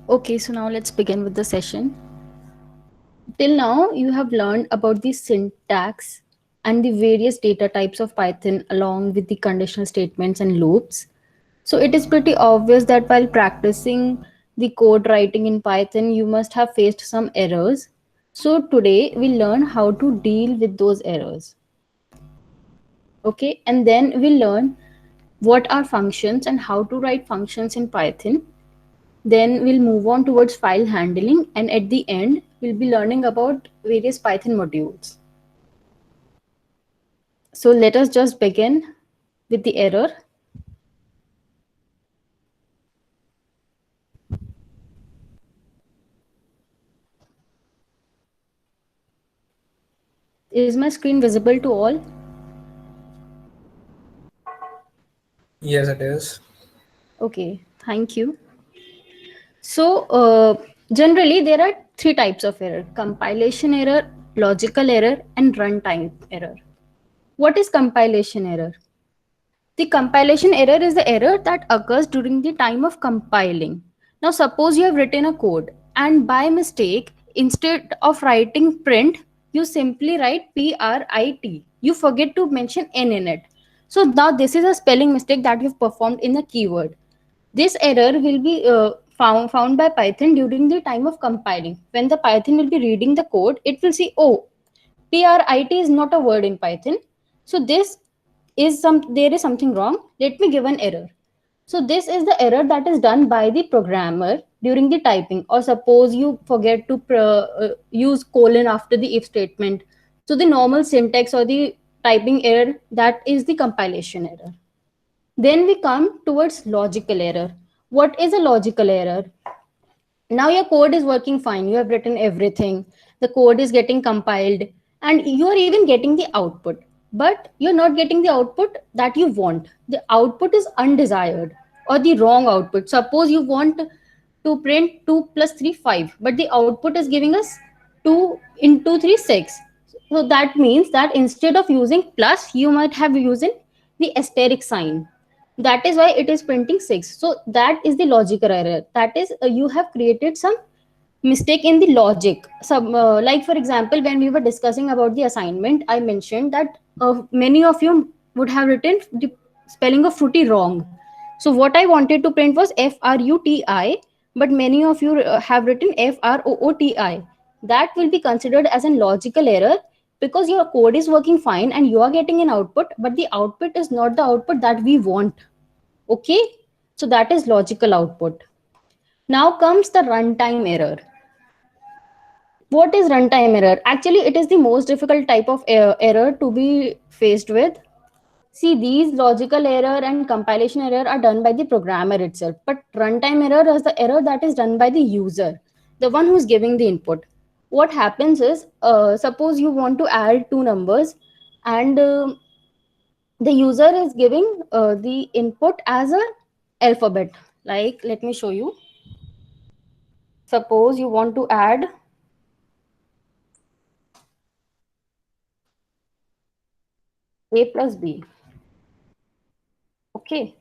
Okay, so now let's begin with the session. Till now, you have learned about the syntax and the various data types of Python along with the conditional statements and loops. So it is pretty obvious that while practicing the code writing in Python, you must have faced some errors. So today we learn how to deal with those errors. Okay, and then we learn what are functions and how to write functions in Python. Then we'll move on towards file handling, and at the end, we'll be learning about various Python modules. So let us just begin with the error. Is my screen visible to all? Yes, it is. Okay, thank you. So generally, there are three types of error: compilation error, logical error, and runtime error. What is compilation error? The compilation error is the error that occurs during the time of compiling. Now, suppose you have written a code and by mistake, instead of writing print, you simply write PRIT. You forget to mention N in it. So, now this is a spelling mistake that you've performed in a keyword. This error will be found by Python during the time of compiling. When the Python will be reading the code, it will see, oh, PRIT is not a word in Python. So this is there is something wrong. Let me give an error. So this is the error that is done by the programmer during the typing. Or suppose you forget to use colon after the if statement. So the normal syntax or the typing error, that is the compilation error. Then we come towards logical error. What is a logical error? Now your code is working fine, you have written everything, the code is getting compiled, and you are even getting the output, but you're not getting the output that you want. The output is undesired or the wrong output. Suppose you want to print 2 plus 3 5, but the output is giving us 2 into 3 6. So that means that instead of using plus, you might have using the asterisk sign. That is why it is printing 6. So that is the logical error. That is, you have created some mistake in the logic. Some like for example, when we were discussing about the assignment, I mentioned that many of you would have written the spelling of fruity wrong. So what I wanted to print was fruti, but many of you have written FROOTI. That will be considered as a logical error because your code is working fine and you are getting an output, but the output is not the output that we want. Okay, so that is logical output. Now comes the runtime error. What is runtime error? Actually, it is the most difficult type of error to be faced with. See, these logical error and compilation error are done by the programmer itself, but runtime error is the error that is done by the user, the one who's giving the input. What happens is, suppose you want to add two numbers, and the user is giving the input as a alphabet. Like, let me show you. Suppose you want to add a plus b. Okay,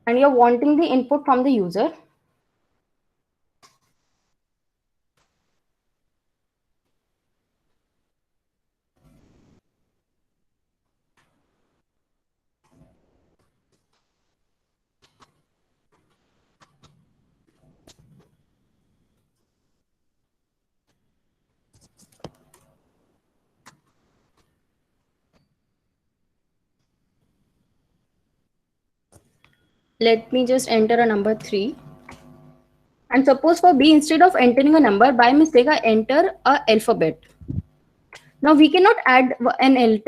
and you're wanting the input from the user. Let me just enter a number 3. And suppose for b, instead of entering a number, by mistake I enter a alphabet. Now we cannot add an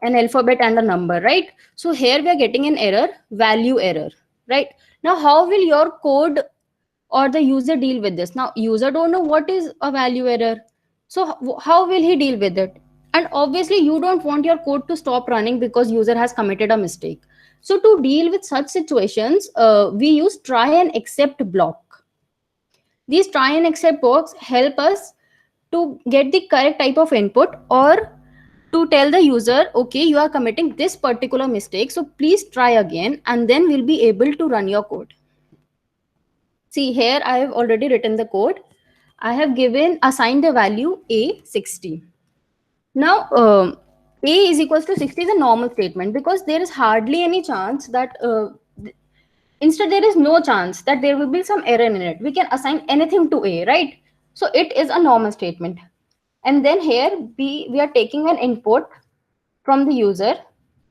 alphabet and a number, right? So here we are getting an error, value error, right? Now how will your code or the user deal with this? Now user don't know what is a value error, so how will he deal with it? And obviously you don't want your code to stop running because user has committed a mistake. So to deal with such situations, we use try and accept block. These try and accept blocks help us to get the correct type of input, or to tell the user, okay, you are committing this particular mistake, so please try again, and then we'll be able to run your code. See here, I have already written the code. I have assigned the value a 60. Now, a is equals to 60 is a normal statement because there is hardly any chance that, instead, there is no chance that there will be some error in it. We can assign anything to a, right? So it is a normal statement. And then here, we are taking an input from the user.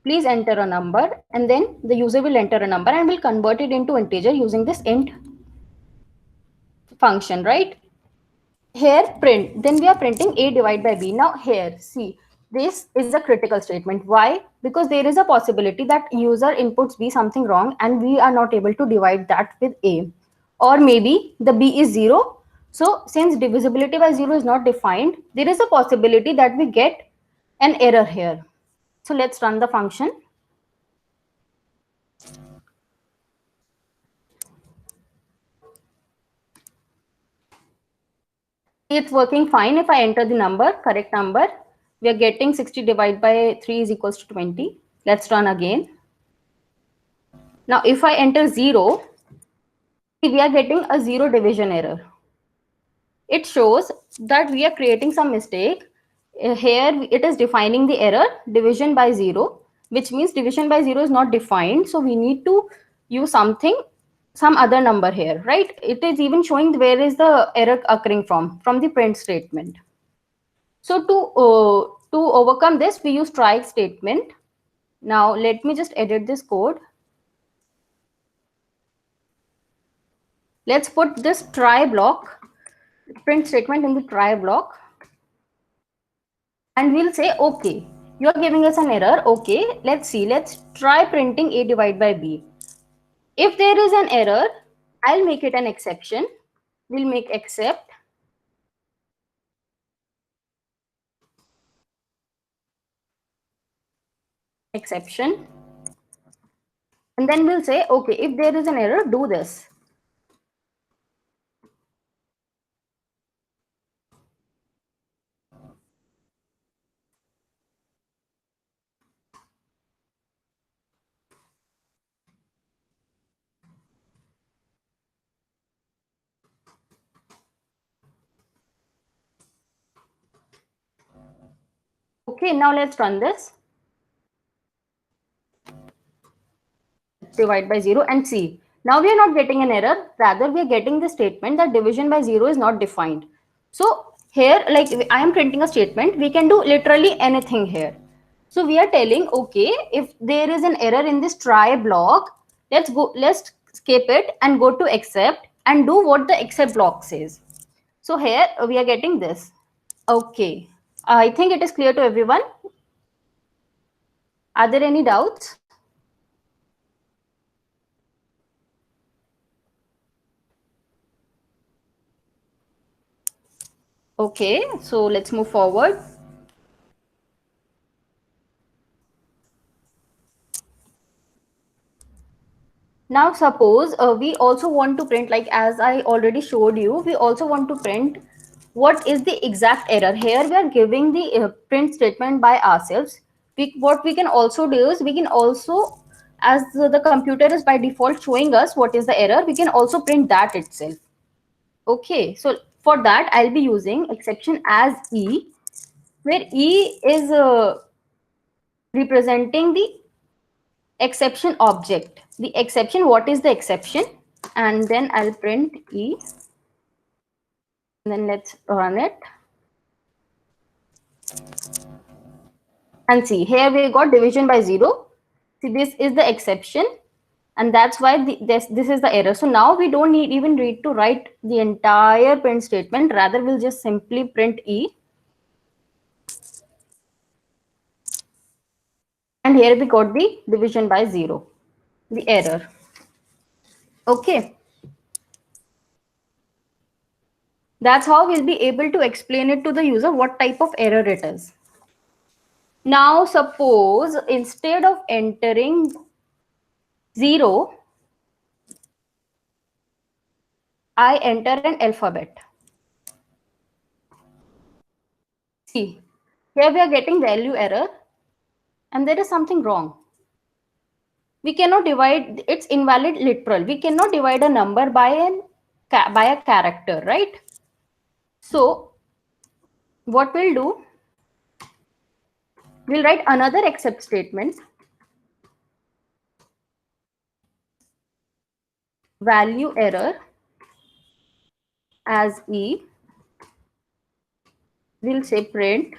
Please enter a number, and then the user will enter a number and will convert it into integer using this int function, right? Here print, then we are printing a divided by b. Now here, see, this is a critical statement. Why? Because there is a possibility that user inputs b something wrong and we are not able to divide that with a, or maybe the b is 0. So since divisibility by 0 is not defined, there is a possibility that we get an error here. So let's run the function. It's working fine. If I enter the number, correct number, we are getting 60 divided by 3 is equals to 20. Let's run again. Now, if I enter 0, we are getting a 0 division error. It shows that we are creating some mistake. Here, it is defining the error division by 0, which means division by 0 is not defined. So, we need to use some other number here, right? It is even showing where is the error occurring from the print statement. So to overcome this, we use try statement. Now let me just edit this code. Let's put this try block, print statement in the try block. And we'll say, okay, you are giving us an error. Okay, let's see. Let's try printing a divided by b. If there is an error, I'll make it an exception. We'll make except. Exception. And then we'll say, okay, if there is an error, do this. Okay, now let's run this. Divide by 0 and see. Now we are not getting an error. Rather, we are getting the statement that division by 0 is not defined. So here, like I am printing a statement, we can do literally anything here. So we are telling, okay, if there is an error in this try block, let's skip it and go to except and do what the except block says. So here we are getting this. Okay, I think it is clear to everyone. Are there any doubts? Okay, so let's move forward. Now suppose we also want to print, like as I already showed you, we also want to print what is the exact error. Here we are giving the print statement by ourselves. What we can also do is we can also, as the computer is by default showing us what is the error, we can also print that itself. Okay, so for that I'll be using exception as E, where E is representing the exception object. The exception, what is the exception? And then I'll print E. And then let's run it. And see, here we got division by 0. See, this is the exception. And that's why this is the error. So now we don't even need to write the entire print statement. Rather, we'll just simply print E. And here we got the division by 0, the error. Okay. That's how we'll be able to explain it to the user what type of error it is. Now suppose instead of entering 0, I enter an alphabet. See, here we are getting value error and there is something wrong. We cannot divide, it's invalid literal. We cannot divide a number by an by a character, right? So what we'll do, we'll write another except statement, value error as E. We'll say print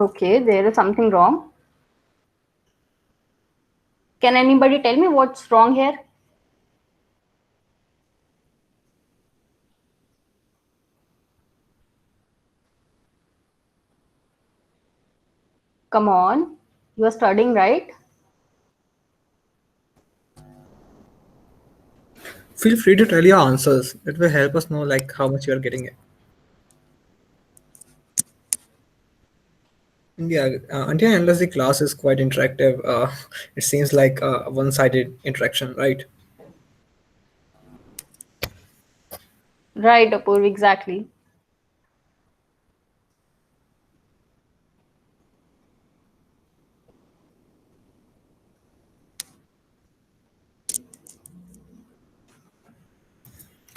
okay, there is something wrong. Can anybody tell me what's wrong here? Come on, you are studying, right? Feel free to tell your answers. It will help us know like how much you are getting it. Yeah, until and unless the class is quite interactive, it seems like a one-sided interaction, right? Right, Apurv, exactly.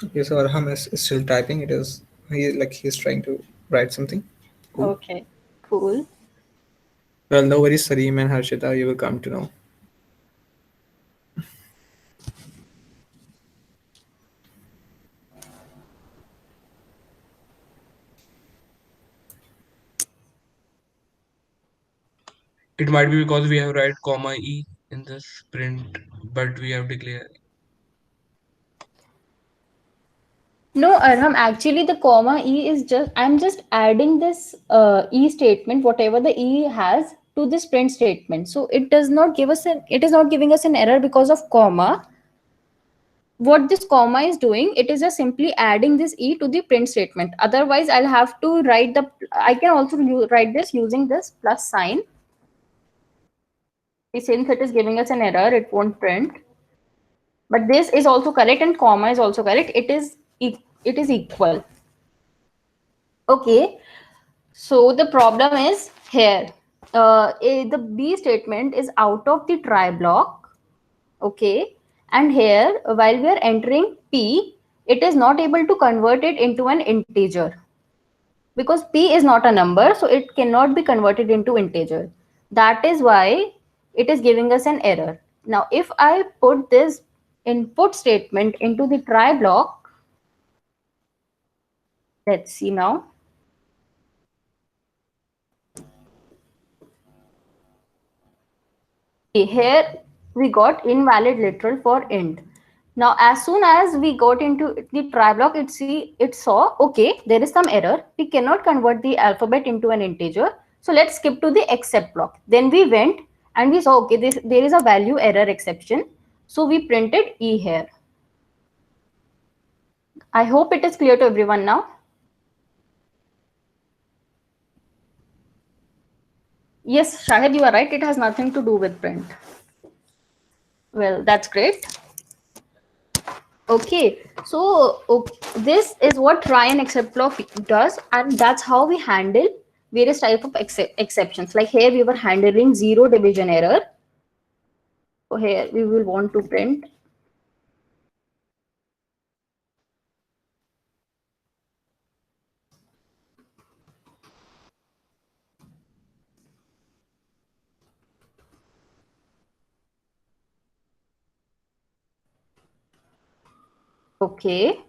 Okay, so Arham is still typing. It is he's trying to write something. Cool. Okay, cool. Well, no worries, Sareem and Harshita. You will come to know. It might be because we have write comma e in this print, but we have declared. No, Arham, actually the comma E is just, I'm just adding this E statement, whatever the E has, to this print statement. So it does not give us an, it is not giving us an error because of comma. What this comma is doing, it is just simply adding this E to the print statement. Otherwise, I'll have to write the, I can also write this using this plus sign. Since it is giving us an error, it won't print. But this is also correct and comma is also correct. It is equal. Okay. So the problem is here. The B statement is out of the try block. Okay. And here, while we are entering P, it is not able to convert it into an integer. Because P is not a number, so it cannot be converted into integer. That is why it is giving us an error. Now, if I put this input statement into the try block, let's see now. Here we got invalid literal for int. Now, as soon as we got into the try block, it saw, okay, there is some error. We cannot convert the alphabet into an integer. So let's skip to the except block. Then we went and we saw, okay, there is a value error exception. So we printed E here. I hope it is clear to everyone now. Yes, Shahid, you are right. It has nothing to do with print. Well, that's great. Okay, so this is what try and except block does, and that's how we handle various type of exceptions. Like here, we were handling zero division error. So here, we will want to print. Okay.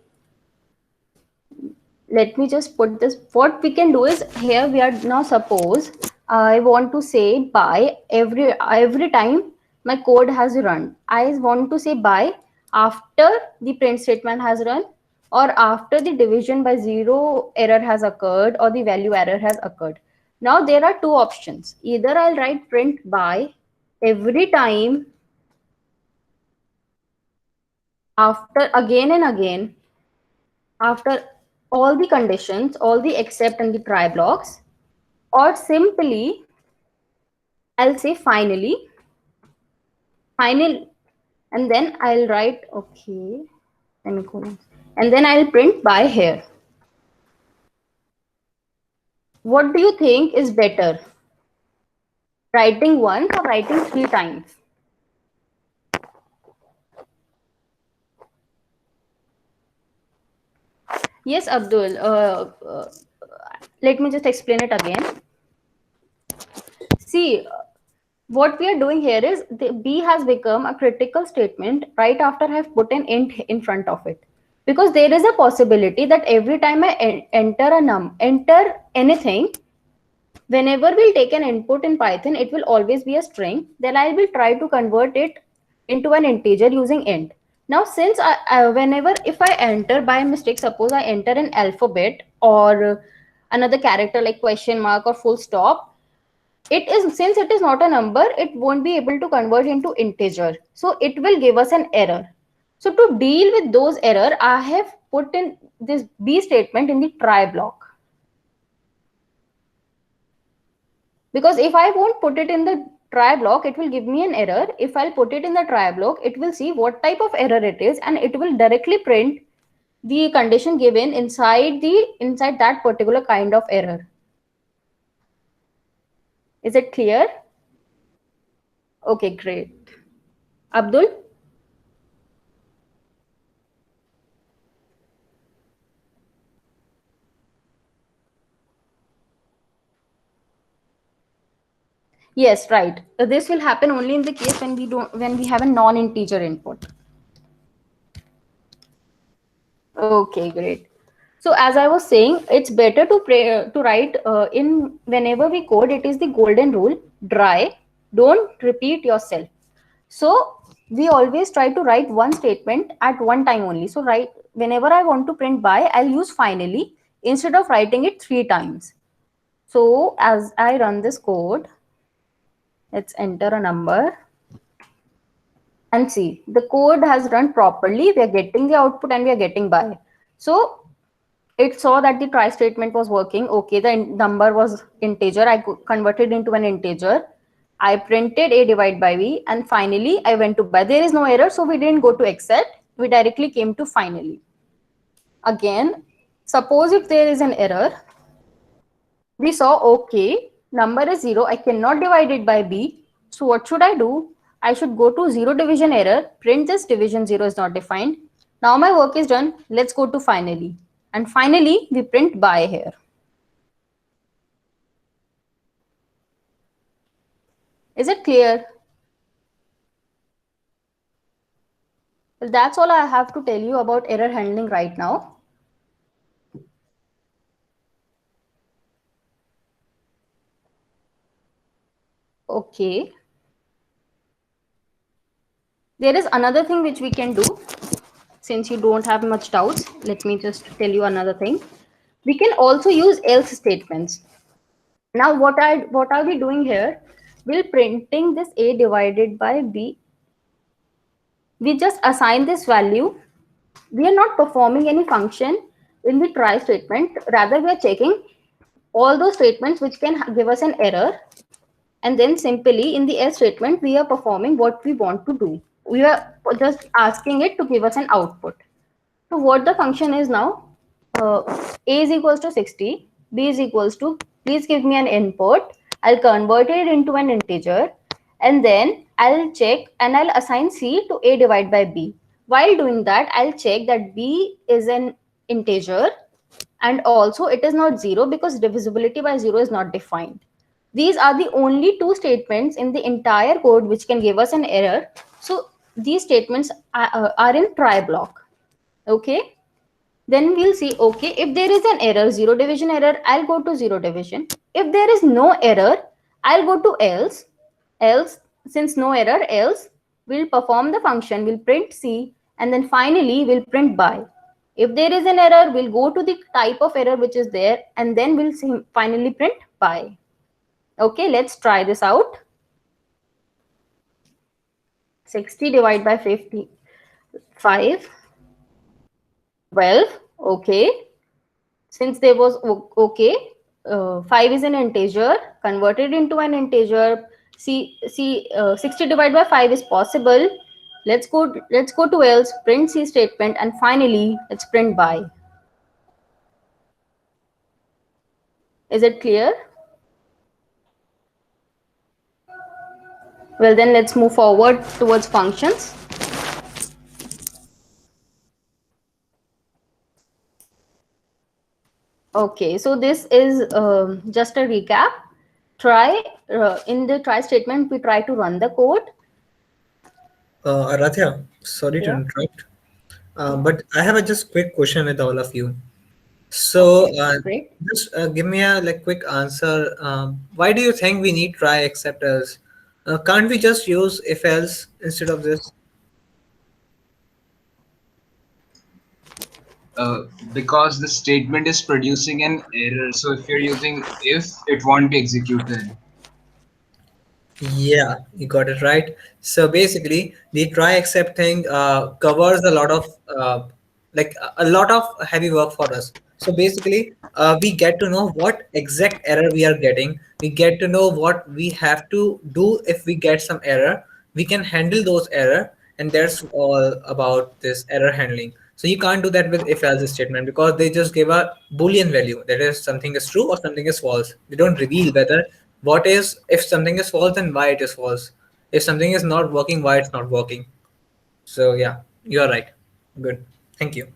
Let me just put this. What we can do is here we are now, suppose I want to say by every time my code has run. I want to say by after the print statement has run, or after the division by zero error has occurred, or the value error has occurred. Now there are two options. Either I'll write print by every time after again and again after all the conditions, all the except and the try blocks, or simply I'll say finally, final, and then I'll write, okay, semicolon, and then I'll print by here. What do you think is better? Writing once or writing 3 times? Yes, Abdul. Let me just explain it again. See, what we are doing here is the B has become a critical statement right after I have put an int in front of it. Because there is a possibility that every time I enter anything, whenever we'll take an input in Python, it will always be a string. Then I will try to convert it into an integer using int. Now, since whenever if I enter by mistake, suppose I enter an alphabet or another character like question mark or full stop, it is, since it is not a number, it won't be able to convert into integer. So it will give us an error. So to deal with those error, I have put in this B statement in the try block. Because if I won't put it in the try block, it will give me an error. If I'll put it in the try block, it will see what type of error it is, and it will directly print the condition given inside that particular kind of error. Is it clear? Okay, great. Abdul? Yes, right. This will happen only in the case when we have a non-integer input. Okay, great. So as I was saying, it's better to write in whenever we code, it is the golden rule: dry, don't repeat yourself. So we always try to write one statement at one time only. So whenever I want to print by, I'll use finally instead of writing it 3 times. So as I run this code, let's enter a number and see the code has run properly. We are getting the output and we are getting by. So it saw that the try statement was working. Okay, the number was integer. I converted into an integer. I printed a divided by b, and finally I went to by. There is no error, so we didn't go to except. We directly came to finally. Again, suppose if there is an error, we saw, okay, number is 0. I cannot divide it by b. So what should I do? I should go to 0 division error, print this division 0 is not defined. Now my work is done. Let's go to finally. And finally, we print by here. Is it clear? Well, that's all I have to tell you about error handling right now. Okay. There is another thing which we can do. Since you don't have much doubts, let me just tell you another thing. We can also use else statements. Now, what are we doing here? We're printing this a divided by b. We just assign this value. We are not performing any function in the try statement. Rather, we are checking all those statements which can give us an error. And then simply in the else statement, we are performing what we want to do. We are just asking it to give us an output. So what the function is now, a is equals to 60, b is equals to, please give me an input. I'll convert it into an integer, and then I'll check and I'll assign c to a divided by b. While doing that, I'll check that b is an integer, and also it is not 0 because divisibility by 0 is not defined. These are the only 2 statements in the entire code which can give us an error. So these statements are in try block. Okay, then we'll see, okay, if there is an error, 0 division error, I'll go to 0 division. If there is no error, I'll go to else. Since no error, else we'll perform the function, we'll print c, and then finally we'll print by. If there is an error, we'll go to the type of error which is there, and then we'll finally print by. Okay, let's try this out. 60 divided by 55, 12. Okay, since there was okay, 5 is an integer, converted into an integer, 60 divided by 5 is possible. Let's go to else, print C statement, and finally let's print by. Is it clear? Well, then let's move forward towards functions. Okay, so this is just a recap. In the try statement, we try to run the code. Aradhya, sorry to Yeah. interrupt, but I have a just quick question with all of you. So, Okay, great. just give me a like quick answer. Why do you think we need try except else? Can't we just use if else instead of this? Uh, because the statement is producing an error. So if you're using if, it won't be executed. Yeah, you got it right. So basically, the try except thing covers a lot of a lot of heavy work for us. So basically, we get to know what exact error we are getting. We get to know what we have to do if we get some error. We can handle those error, and that's all about this error handling. So you can't do that with if else statement because they just give a boolean value, that is something is true or something is false. They don't reveal whether what is, if something is false, then why it is false. If something is not working, why it's not working. So yeah, you are right. Good. Thank you.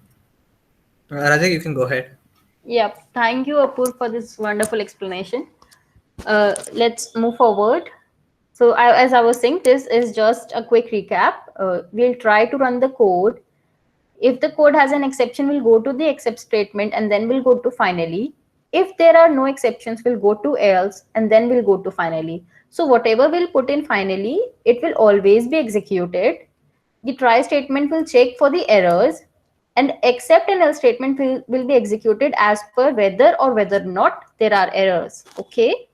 Rajak, you can go ahead. Yep. Thank you, Apur, for this wonderful explanation. Let's move forward. So, as I was saying, this is just a quick recap. We'll try to run the code. If the code has an exception, we'll go to the except statement and then we'll go to finally. If there are no exceptions, we'll go to else and then we'll go to finally. So whatever we'll put in finally, it will always be executed. The try statement will check for the errors, and except and else statement will be executed as per whether or whether not there are errors. Okay.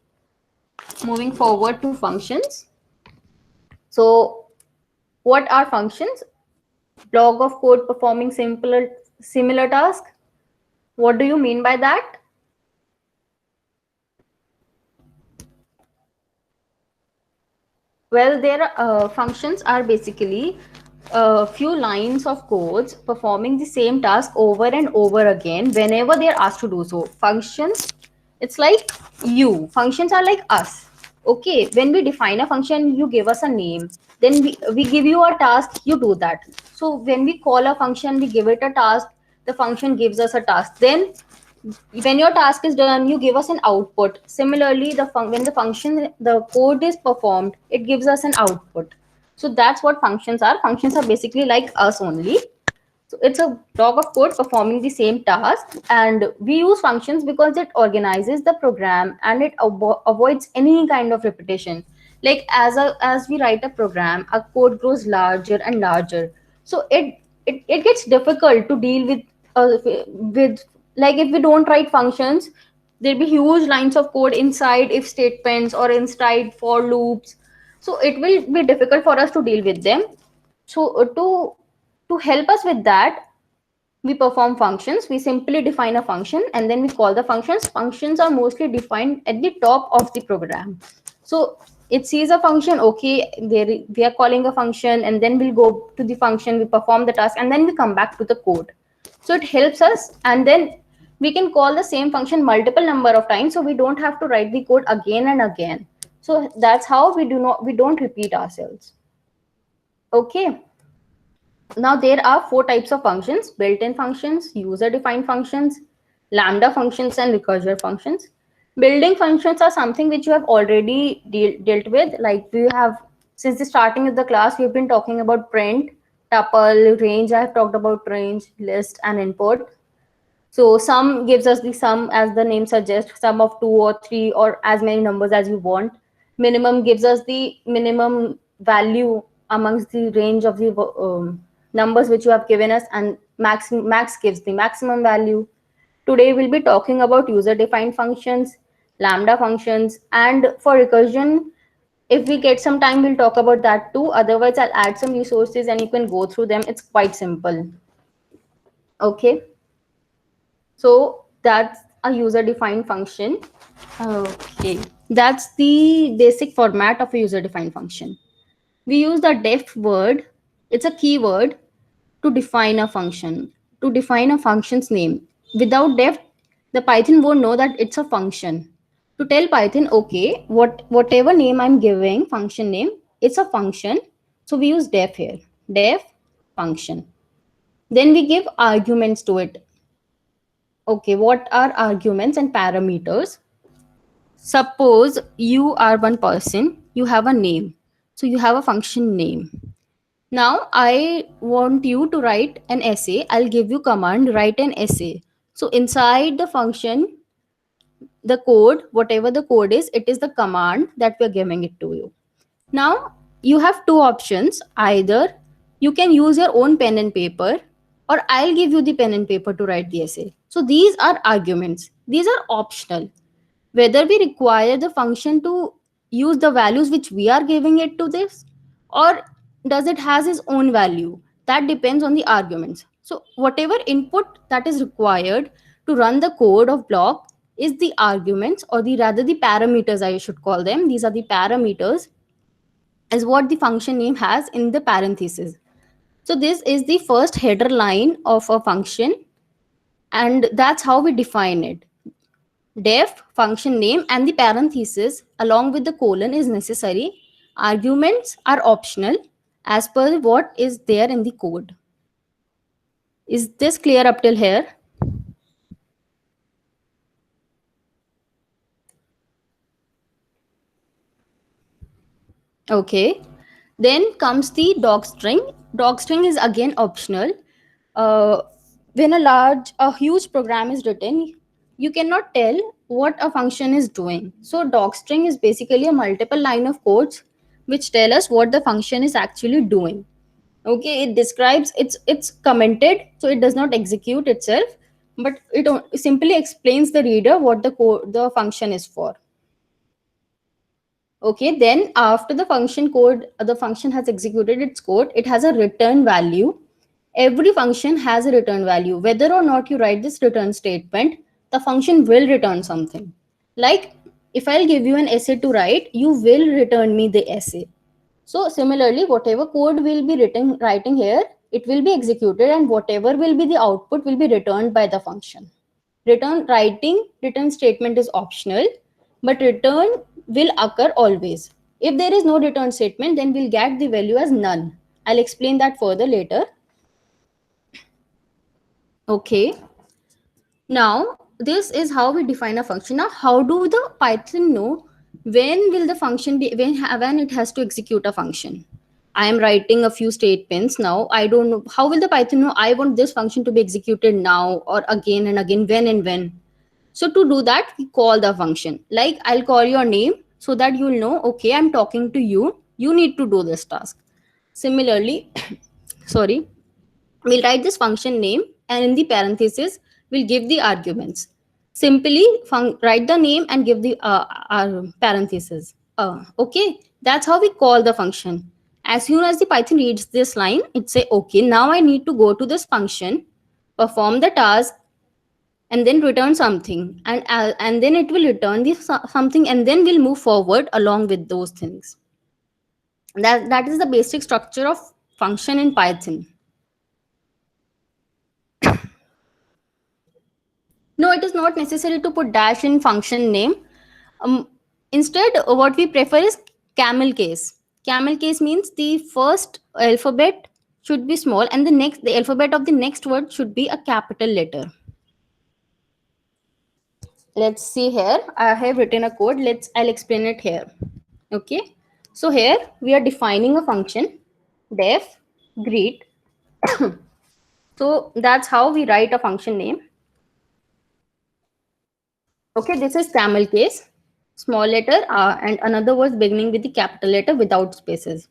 Moving forward to functions. So what are functions? Block of code performing similar task. What do you mean by that? Well, their functions are basically a few lines of codes performing the same task over and over again whenever they are asked to do so. Functions, it's like you. Functions are like us. Okay, when we define a function, you give us a name. Then we give you a task, you do that. So when we call a function, we give it a task, the function gives us a task. Then when your task is done, you give us an output. Similarly, when the code is performed, it gives us an output. So that's what functions are. Functions are basically like us only. So it's a block of code performing the same task, and we use functions because it organizes the program and it avoids any kind of repetition. Like as we write a program, our code grows larger and larger. So it gets difficult to deal with, like, if we don't write functions, there'll be huge lines of code inside if statements or inside for loops. So it will be difficult for us to deal with them. So to help us with that, we perform functions. We simply define a function and then we call the functions. Functions are mostly defined at the top of the program. So it sees a function, okay, we are calling a function, and then we'll go to the function, we perform the task, and then we come back to the code. So it helps us, and then we can call the same function multiple number of times, so we don't have to write the code again and again. So that's how we don't repeat ourselves. Okay. Now there are four types of functions: built-in functions, user-defined functions, lambda functions, and recursive functions. Building functions are something which you have already dealt with. Like we have, since the starting of the class, we've been talking about print, tuple, range. I have talked about range, list, and input. So sum gives us the sum, as the name suggests, sum of 2 or 3 or as many numbers as you want. Minimum gives us the minimum value amongst the range of the numbers which you have given us, and max gives the maximum value. Today we'll be talking about user-defined functions, lambda functions, and for recursion, if we get some time, we'll talk about that too. Otherwise, I'll add some resources and you can go through them. It's quite simple. Okay. So a user-defined function. Okay, that's the basic format of a user-defined function. We use the def word, it's a keyword to define a function, to define a function's name. Without def, the Python won't know that it's a function. To tell Python, okay, whatever name I'm giving, function name, it's a function. So we use def here, def function. Then we give arguments to it. Okay, what are arguments and parameters? Suppose you are one person, you have a name. So you have a function name. Now I want you to write an essay. I'll give you command, write an essay. So inside the function, the code, whatever the code is, it is the command that we're giving it to you. Now you have two options. Either you can use your own pen and paper, or I'll give you the pen and paper to write the essay. So these are arguments. These are optional. Whether we require the function to use the values which we are giving it to this, or does it has its own value, that depends on the arguments. So whatever input that is required to run the code of block is the arguments, or the rather the parameters, I should call them. These are the parameters, is what the function name has in the parenthesis. So this is the first header line of a function, and that's how we define it. Def function name and the parenthesis along with the colon is necessary. Arguments are optional as per what is there in the code. Is this clear up till here? Okay. Then comes the dog string. Dog string is again optional. When a huge program is written, you cannot tell what a function is doing. So dog string is basically a multiple line of codes which tell us what the function is actually doing. Okay, it describes, it's commented, so it does not execute itself, but it simply explains the reader what the function is for. Okay, then after the function code, the function has executed its code, it has a return value. Every function has a return value. Whether or not you write this return statement, the function will return something. Like if I'll give you an essay to write, you will return me the essay. So similarly, whatever code will be writing here, it will be executed, and whatever will be the output will be returned by the function. Return statement is optional, but return will occur always. If there is no return statement, then we'll get the value as none. I'll explain that further later. Okay. Now, this is how we define a function. Now, how do the Python know when will the function be, when it has to execute a function? I am writing a few statements now. I don't know, how will the Python know I want this function to be executed now or again and again, when and when? So to do that, we call the function. Like I'll call your name so that you'll know, okay, I'm talking to you. You need to do this task. Similarly, sorry, we'll write this function name, and in the parenthesis, we'll give the arguments. Simply write the name and give the parenthesis. Okay, that's how we call the function. As soon as the Python reads this line, it say, okay, now I need to go to this function, perform the task, and then return something, and then it will return this something, and then we'll move forward along with those things. That is the basic structure of function in Python. No, it is not necessary to put dash in function name. Instead, what we prefer is camel case. Camel case means the first alphabet should be small, and the alphabet of the next word should be a capital letter. Let's see here. I have written a code. I'll explain it here. Okay. So here we are defining a function, def greet. So that's how we write a function name. Okay, this is camel case, small letter, and another was beginning with the capital letter without spaces.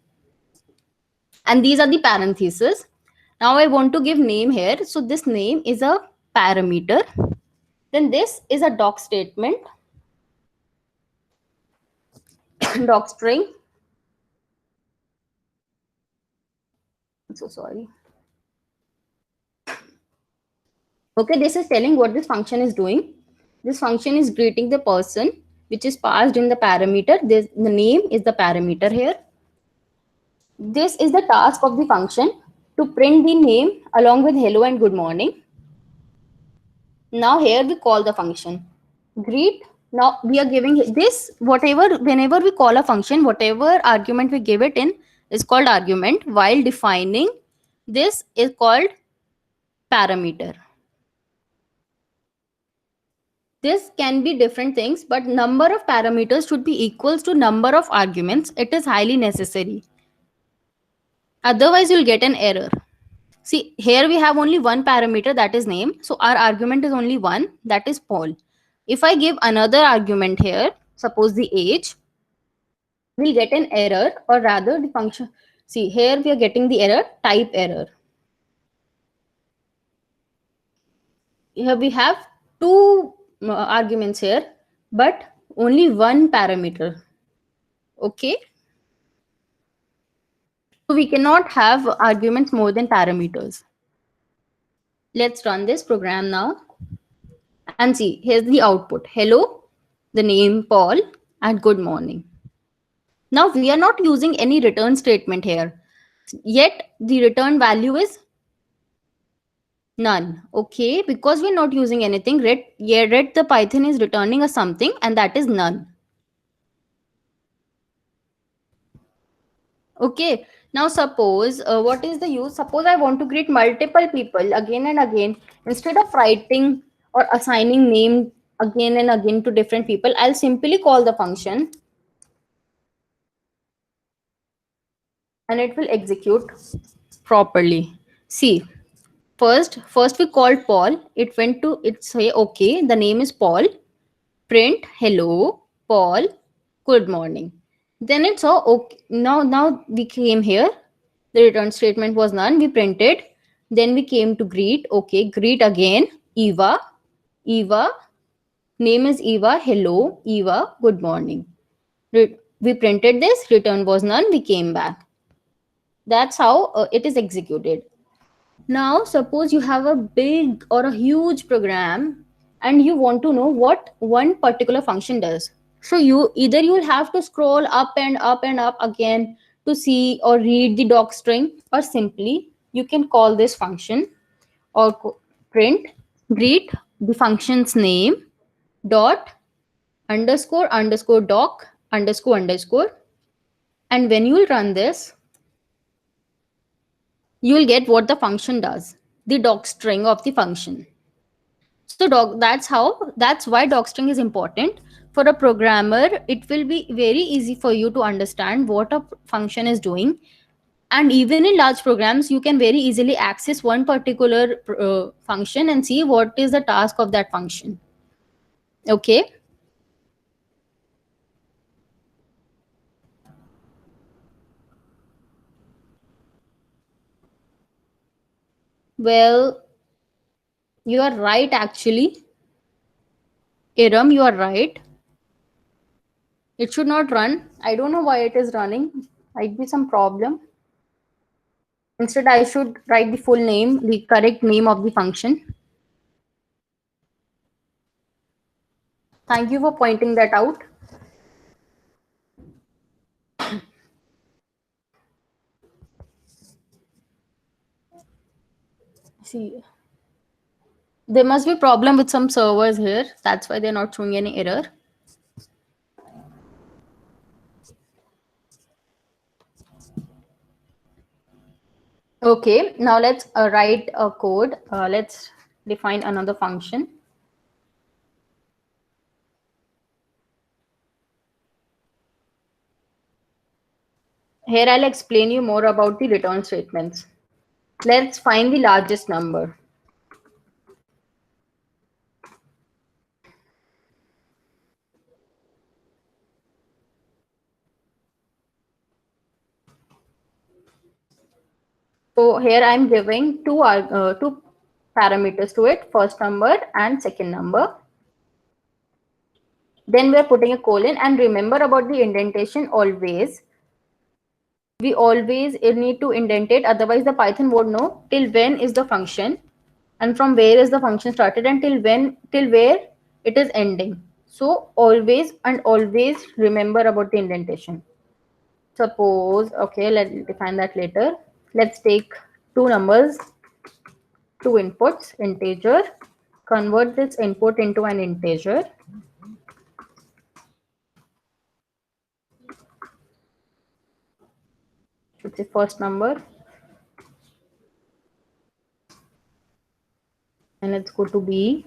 And these are the parentheses. Now I want to give name here. So this name is a parameter. Then this is a doc statement, doc string. I'm so sorry. Okay, this is telling what this function is doing. This function is greeting the person, which is passed in the parameter. The name is the parameter here. This is the task of the function, to print the name along with hello and good morning. Now here we call the function greet. Now we are giving this, whatever, whenever we call a function, whatever argument we give it in is called argument, while defining this is called parameter. This can be different things, but number of parameters should be equals to number of arguments. It is highly necessary. Otherwise, you'll get an error. See, here we have only one parameter, that is name. So our argument is only one, that is Paul. If I give another argument here, suppose the age, we'll get an error, or rather the function. See, here we are getting the error, type error. Here we have two arguments here, but only one parameter. Okay. So we cannot have arguments more than parameters. Let's run this program now and see. Here's the output. Hello, the name Paul, and good morning. Now we are not using any return statement here. Yet the return value is none. Okay, because we're not using anything. Red the Python is returning us something, and that is none. Okay, now suppose what is the use? Suppose I want to greet multiple people again and again. Instead of writing or assigning name again and again to different people, I'll simply call the function and it will execute properly. See, first we called Paul. It went to it say, okay, the name is Paul. Print hello, Paul, good morning. Then it saw, okay, now we came here. The return statement was none. We printed. Then we came to greet. Okay, greet again. Eva, name is Eva. Hello, Eva, good morning. We printed this. Return was none. We came back. That's how it is executed. Now, suppose you have a big or a huge program and you want to know what one particular function does. So you'll have to scroll up and up and up again to see or read the doc string, or simply you can call this function or print greet the function's name dot underscore doc underscore, and when you will run this, you will get what the function does, the doc string of the function. So that's why docstring is important. For a programmer, it will be very easy for you to understand what a function is doing. And even in large programs, you can very easily access one particular function and see what is the task of that function. Okay. Well, you are right, actually. Iram, you are right. It should not run. I don't know why it is running. Might be some problem. Instead, I should write the full name, the correct name of the function. Thank you for pointing that out. See, there must be a problem with some servers here. That's why they're not showing any error. Okay, now let's write a code. Let's define another function. Here I'll explain you more about the return statements. Let's find the largest number. So here I'm giving two parameters to it, first number and second number. Then we're putting a colon, and remember about the indentation always. We always need to indent it, otherwise the Python won't know till when is the function and from where is the function started and till where it is ending. So always and always remember about the indentation. Suppose, okay, let's define that later. Let's take two numbers, two inputs, integer, convert this input into an integer. Should say first number. And let's go to B.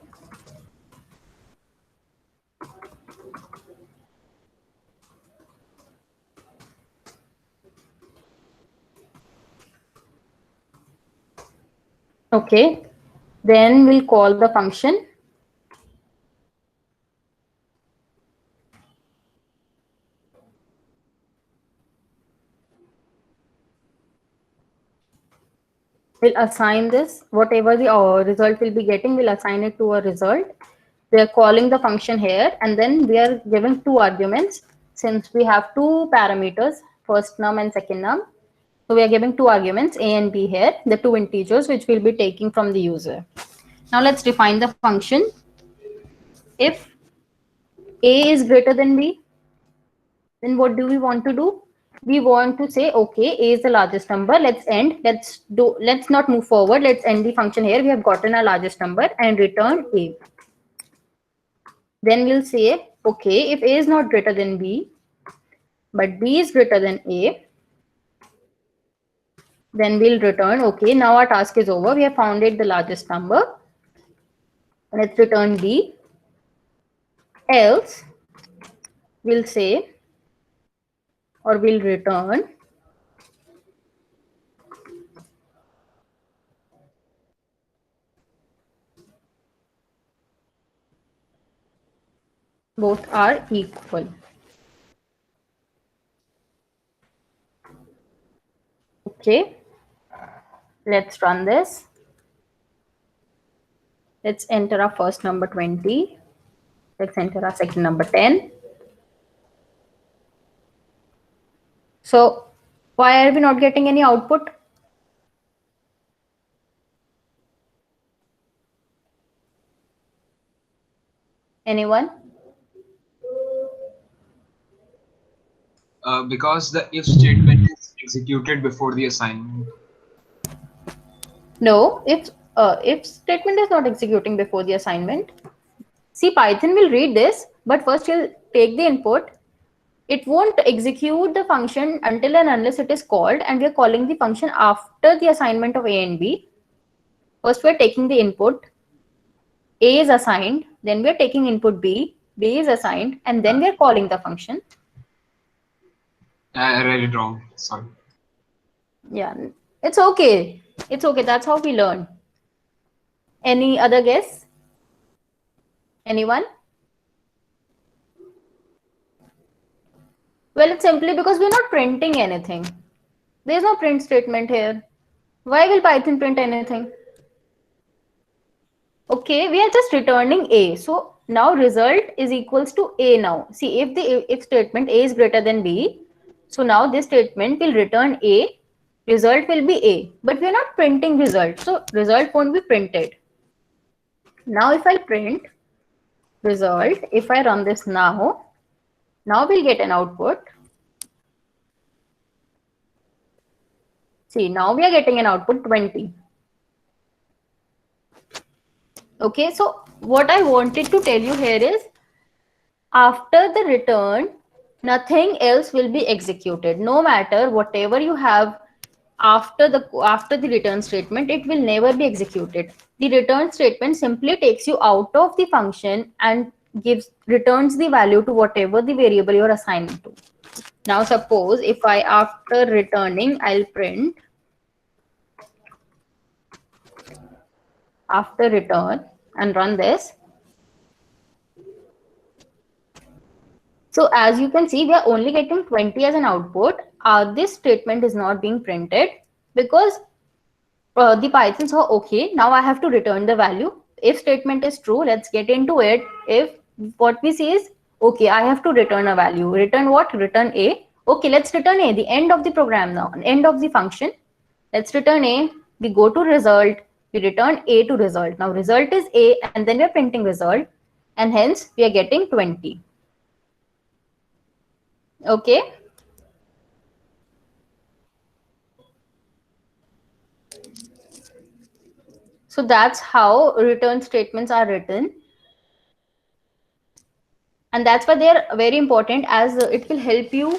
Okay, then we'll call the function. We'll assign this, whatever the result we'll be getting, we'll assign it to a result. We are calling the function here, and then we are giving two arguments. Since we have two parameters, first num and second num, so we are giving two arguments, a and b here, the two integers which we'll be taking from the user. Now let's define the function. If a is greater than b, then what do we want to do? We want to say, okay, a is the largest number. Let's end. Let's not move forward. Let's end the function here. We have gotten our largest number and return a. Then we'll say, okay, if a is not greater than b, but b is greater than a, then we'll return, okay, now our task is over. We have found it the largest number. Let's return b. Else, we'll say, or we'll return both are equal. Okay, let's run this. Let's enter our first number 20. Let's enter our second number 10. So why are we not getting any output? Anyone? Because the if statement is executed before the assignment. No, if statement is not executing before the assignment. See, Python will read this, but first you'll take the input. It won't execute the function until and unless it is called, and we are calling the function after the assignment of a and b. First we're taking the input, a is assigned, then we're taking input b, b is assigned, and then we're calling the function. I read it wrong. Sorry. Yeah, it's okay. It's okay. That's how we learn. Any other guess? Anyone? Well, it's simply because we're not printing anything. There's no print statement here. Why will Python print anything? Okay, we are just returning a. So now result is equals to a now. See, if the if statement a is greater than b, so now this statement will return a, result will be a, but we are not printing result. So result won't be printed. Now if I print result, if I run this now we'll get an output. See, now we are getting an output 20. Okay, so what I wanted to tell you here is after the return, nothing else will be executed. No matter whatever you have after the return statement, it will never be executed. The return statement simply takes you out of the function and returns the value to whatever the variable you're assigning to. Now suppose if I after returning, I'll print after return and run this. So as you can see, we are only getting 20 as an output. This statement is not being printed because the Python saw, okay, now I have to return the value. If statement is true, let's get into it. If what we see is, okay, I have to return a value. Return what? Return a. Okay, let's return a, the end of the program now, end of the function. Let's return a. We go to result. We return a to result. Now result is a, and then we're printing result. and hence we are getting 20. Okay. So that's how return statements are written. And that's why they're very important, as it will help you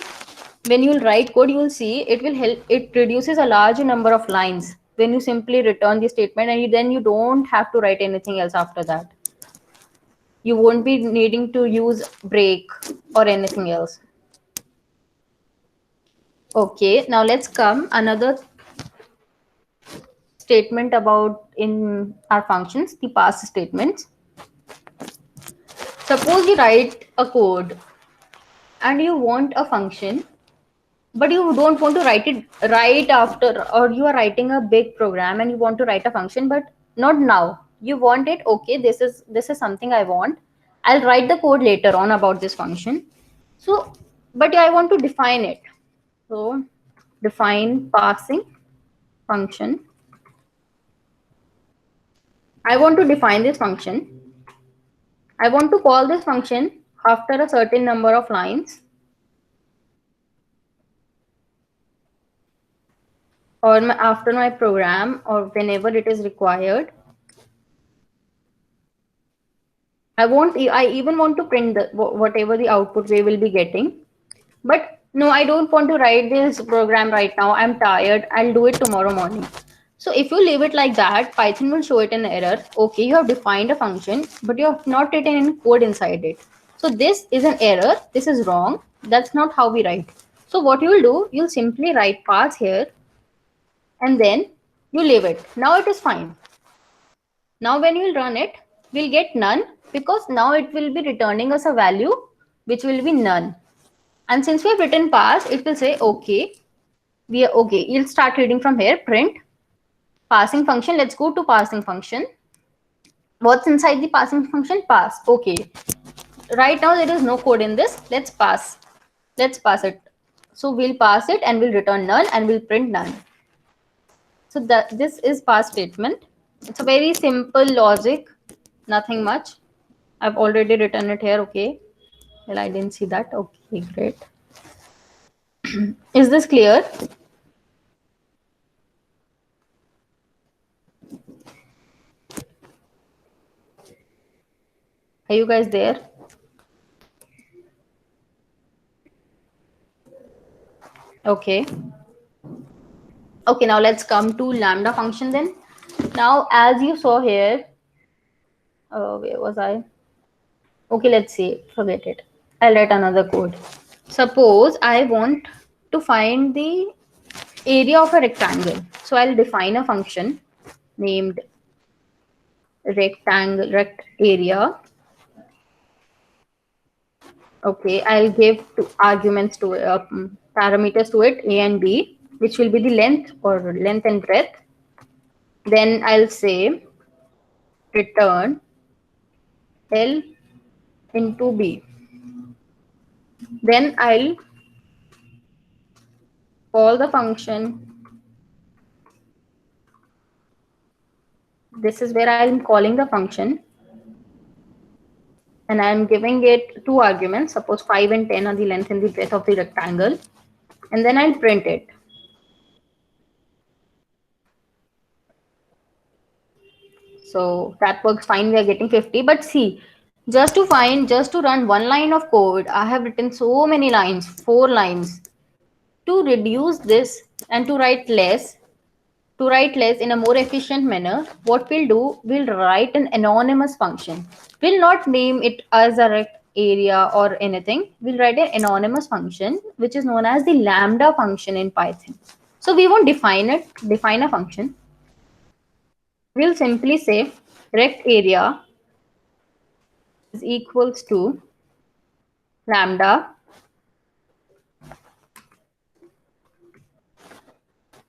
when you write code. You will see it will help, it reduces a large number of lines when you simply return the statement, and then you don't have to write anything else after that. You won't be needing to use break or anything else. Okay, now let's come another statement about in our functions, the pass statements. Suppose you write a code and you want a function, but you don't want to write it right after, or you are writing a big program and you want to write a function, but not now. You want it, okay, this is something I want. I'll write the code later on about this function. So, but I want to define it. So define passing function. I want to define this function. I want to call this function after a certain number of lines, or after my program, or whenever it is required. I even want to print whatever the output we will be getting. But no, I don't want to write this program right now. I'm tired. I'll do it tomorrow morning. So if you leave it like that, Python will show it an error. Okay, you have defined a function, but you have not written any code inside it. So this is an error. This is wrong. That's not how we write. So what you will do, you'll simply write pass here, and then you leave it. Now it is fine. Now when you will run it, we'll get none, because now it will be returning us a value which will be none. And since we have written pass, it will say okay. We are okay. You'll start reading from here. Print passing function. Let's go to passing function. What's inside the passing function? Pass. Okay. Right now there is no code in this. Let's pass. Let's pass it. So we'll pass it and we'll return none and we'll print none. So this is pass statement. It's a very simple logic, nothing much. I've already written it here. Okay. Well, I didn't see that. Okay, great. Is this clear? Are you guys there? Okay. Okay, now let's come to lambda function then. Now, as you saw here, where was I? Okay, let's see. Forget it. I'll write another code. Suppose I want to find the area of a rectangle. So I'll define a function named rect area. Okay, I'll give two arguments to parameters to it, a and b, which will be the length or length and breadth. Then I'll say return L into B. Then I'll call the function. This is where I'm calling the function. And I'm giving it two arguments. Suppose 5 and 10 are the length and the breadth of the rectangle. And then I'll print it. So that works fine. We are getting 50. But see, just to run one line of code, I have written so many lines, 4 lines. To reduce this and to write less in a more efficient manner, what we'll do, we'll write an anonymous function. We'll not name it as a rect area or anything. We'll write an anonymous function, which is known as the lambda function in Python. So we won't define a function. We'll simply say rect area is equals to lambda.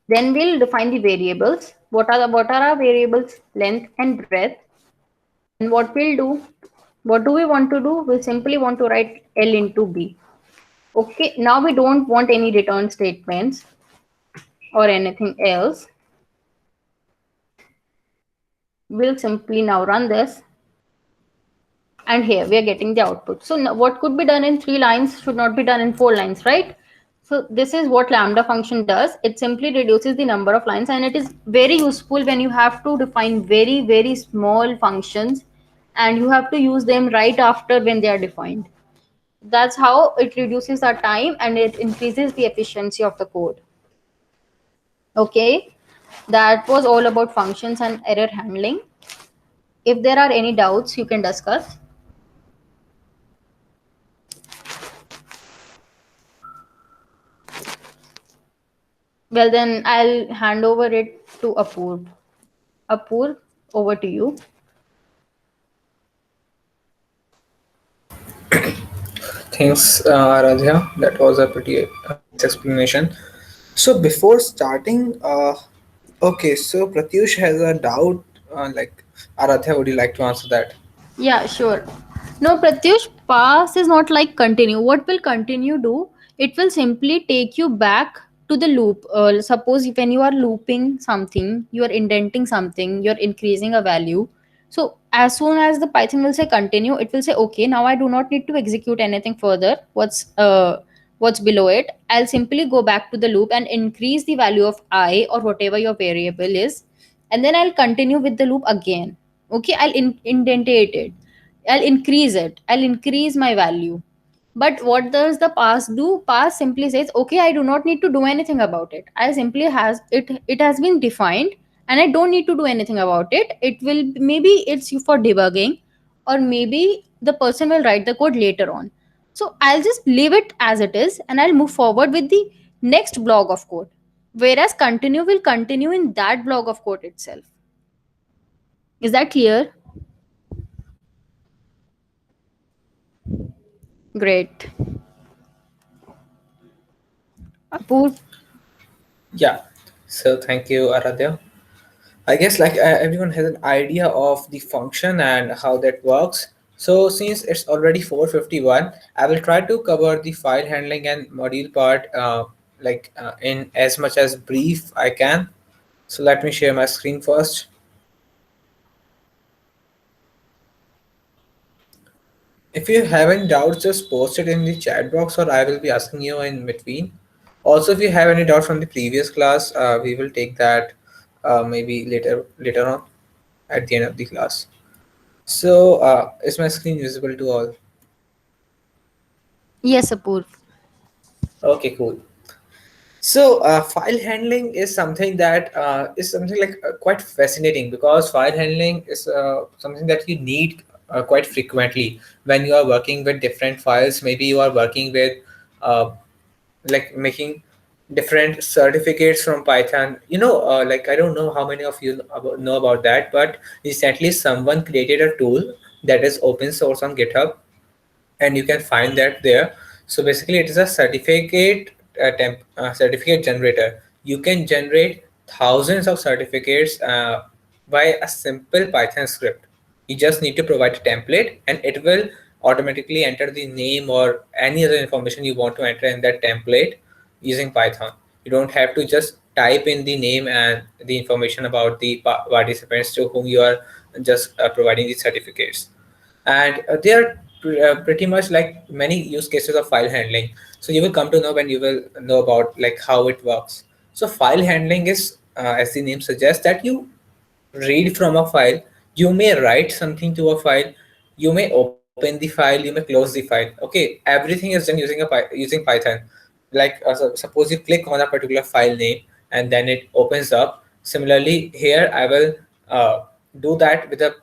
Then we'll define the variables. What are our variables? Length and breadth. And what we'll do, what do we want to do? We simply want to write L into B. Okay, now we don't want any return statements or anything else. We'll simply now run this. and here we are getting the output. So what could be done in 3 lines should not be done in 4 lines, right? So this is what lambda function does. It simply reduces the number of lines, and it is very useful when you have to define very, very small functions and you have to use them right after when they are defined. That's how it reduces our time and it increases the efficiency of the code. Okay, that was all about functions and error handling. If there are any doubts, you can discuss. Well, then I'll hand over it to Apoorv. Apoorv, over to you. Thanks, Aradhya. That was a pretty nice explanation. So before starting, okay, so Pratyush has a doubt. Like Aradhya, would you like to answer that? Yeah, sure. No, Pratyush, pass is not like continue. What will continue do? It will simply take you back to the loop. Suppose when you are looping something, you are indenting something, you're increasing a value. So as soon as the Python will say continue, it will say, okay, now I do not need to execute anything further. What's below it? I'll simply go back to the loop and increase the value of I or whatever your variable is, and then I'll continue with the loop again. Okay, indentate it, I'll increase it, I'll increase my value. But what does the pass do? Pass simply says, okay, I do not need to do anything about it. I simply has it has been defined, and I don't need to do anything about it. It will, maybe it's you for debugging, or maybe the person will write the code later on. So I'll just leave it as it is and I'll move forward with the next block of code. Whereas continue will continue in that block of code itself. Is that clear? Great. Apoorv. Yeah. So thank you, Aradhya. I guess like everyone has an idea of the function and how that works. So since it's already 4:51, I will try to cover the file handling and module part in as much as brief I can. So let me share my screen first. If you have any doubts, just post it in the chat box or I will be asking you in between. Also, if you have any doubt from the previous class, we will take that maybe later on at the end of the class. So, is my screen visible to all? Yes, Apoorv. Okay, cool. So, file handling is something that is something like quite fascinating because file handling is something that you need quite frequently when you are working with different files. Maybe you are working with uh, like making different certificates from Python. Like I don't know how many of you know about that, but recently someone created a tool that is open source on GitHub, and you can find that there. So basically, it is a certificate generator. You can generate thousands of certificates by a simple Python script. You just need to provide a template, and it will automatically enter the name or any other information you want to enter in that template using Python. You don't have to just type in the name and the information about the participants to whom you are just providing the certificates. And they are pretty much like many use cases of file handling. So you will come to know when you will know about like how it works. So file handling is, as the name suggests, that you read from a file. You may write something to a file, you may open the file, you may close the file. Okay, everything is done using using Python. Like suppose you click on a particular file name and then it opens up. Similarly here I will do that with a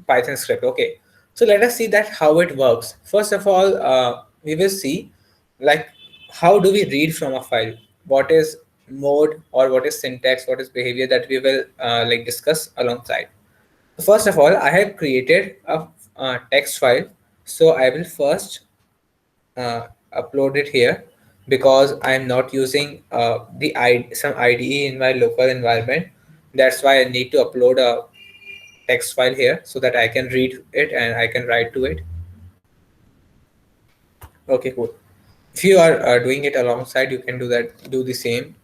Python script. Okay, so let us see that how it works. First of all, we will see like how do we read from a file, what is mode or what is syntax, what is behavior, that we will like discuss alongside. First of all, I have created a text file, so I will first upload it here because I'm not using some IDE in my local environment. That's why I need to upload a text file here so that I can read it and I can write to it. Okay, cool. If you are doing it alongside, you can do the same.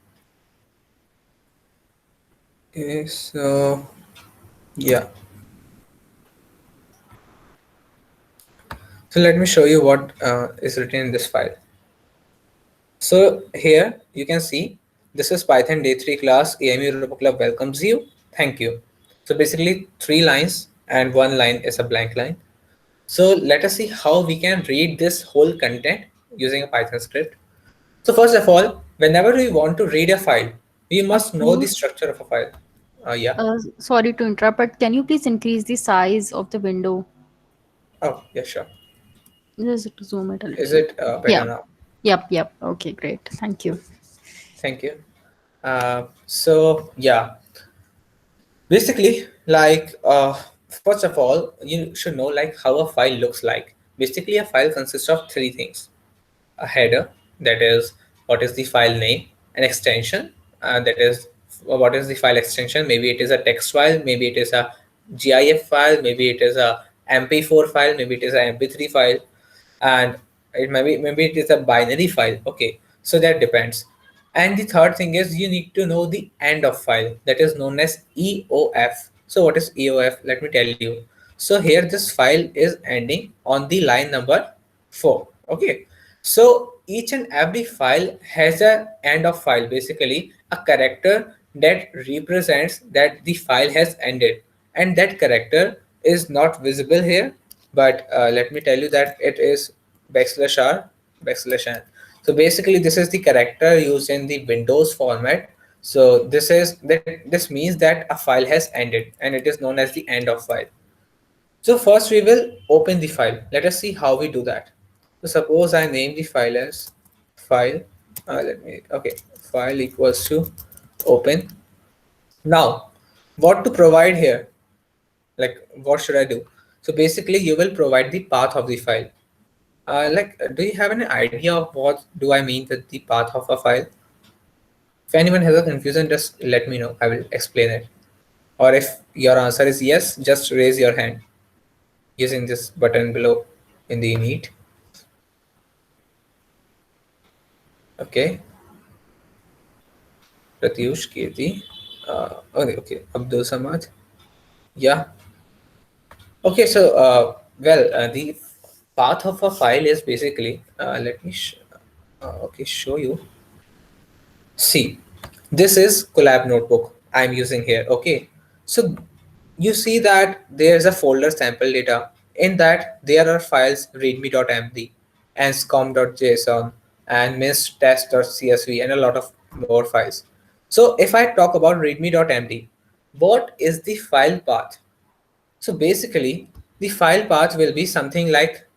Okay, so yeah. So let me show you what is written in this file. So here you can see this is Python day 3 class. AMU Europa Club welcomes you. Thank you. So basically 3 lines and 1 line is a blank line. So let us see how we can read this whole content using a Python script. So first of all, whenever we want to read a file, we must know the Piyush, structure of a file. Yeah. sorry to interrupt, but can you please increase the size of the window? Oh, yeah, sure. Just to zoom it a Is little. it better Yeah. now? Yep. Okay, great. Thank you. Thank you. So yeah, basically, like first of all, you should know like how a file looks like. Basically, a file consists of 3 things: a header, that is what is the file name; an extension, that is what is the file extension. Maybe it is a text file, maybe it is a GIF file, maybe it is a MP4 file, maybe it is a MP3 file, and maybe it is a binary file. Okay, so that depends. And the third thing is you need to know the end of file, that is known as EOF. So what is EOF? Let me tell you. So here this file is ending on the line number 4. Okay, so each and every file has a end of file, basically a character that represents that the file has ended, and that character is not visible here, but let me tell you that it is \r \n. So basically this is the character used in the Windows format. So this means that a file has ended and it is known as the end of file. So first we will open the file. Let us see how we do that. So suppose I name the file as file. Okay, file equals to open. Now, what to provide here? Like, what should I do? So basically, you will provide the path of the file. Do you have any idea of what do I mean with the path of a file? If anyone has a confusion, just let me know. I will explain it. Or if your answer is yes, just raise your hand using this button below in the Meet. Okay, Pratyush, Kirti. Okay, Abdul Samad. Yeah. Okay, so the path of a file is basically show you. See, this is Collab Notebook I'm using here. Okay, so you see that there's a folder sample data. In that, there are files readme.md and scom.json and mist.test.csv and a lot of more files. So if I talk about readme.md, what is the file path? So basically, the file path will be something like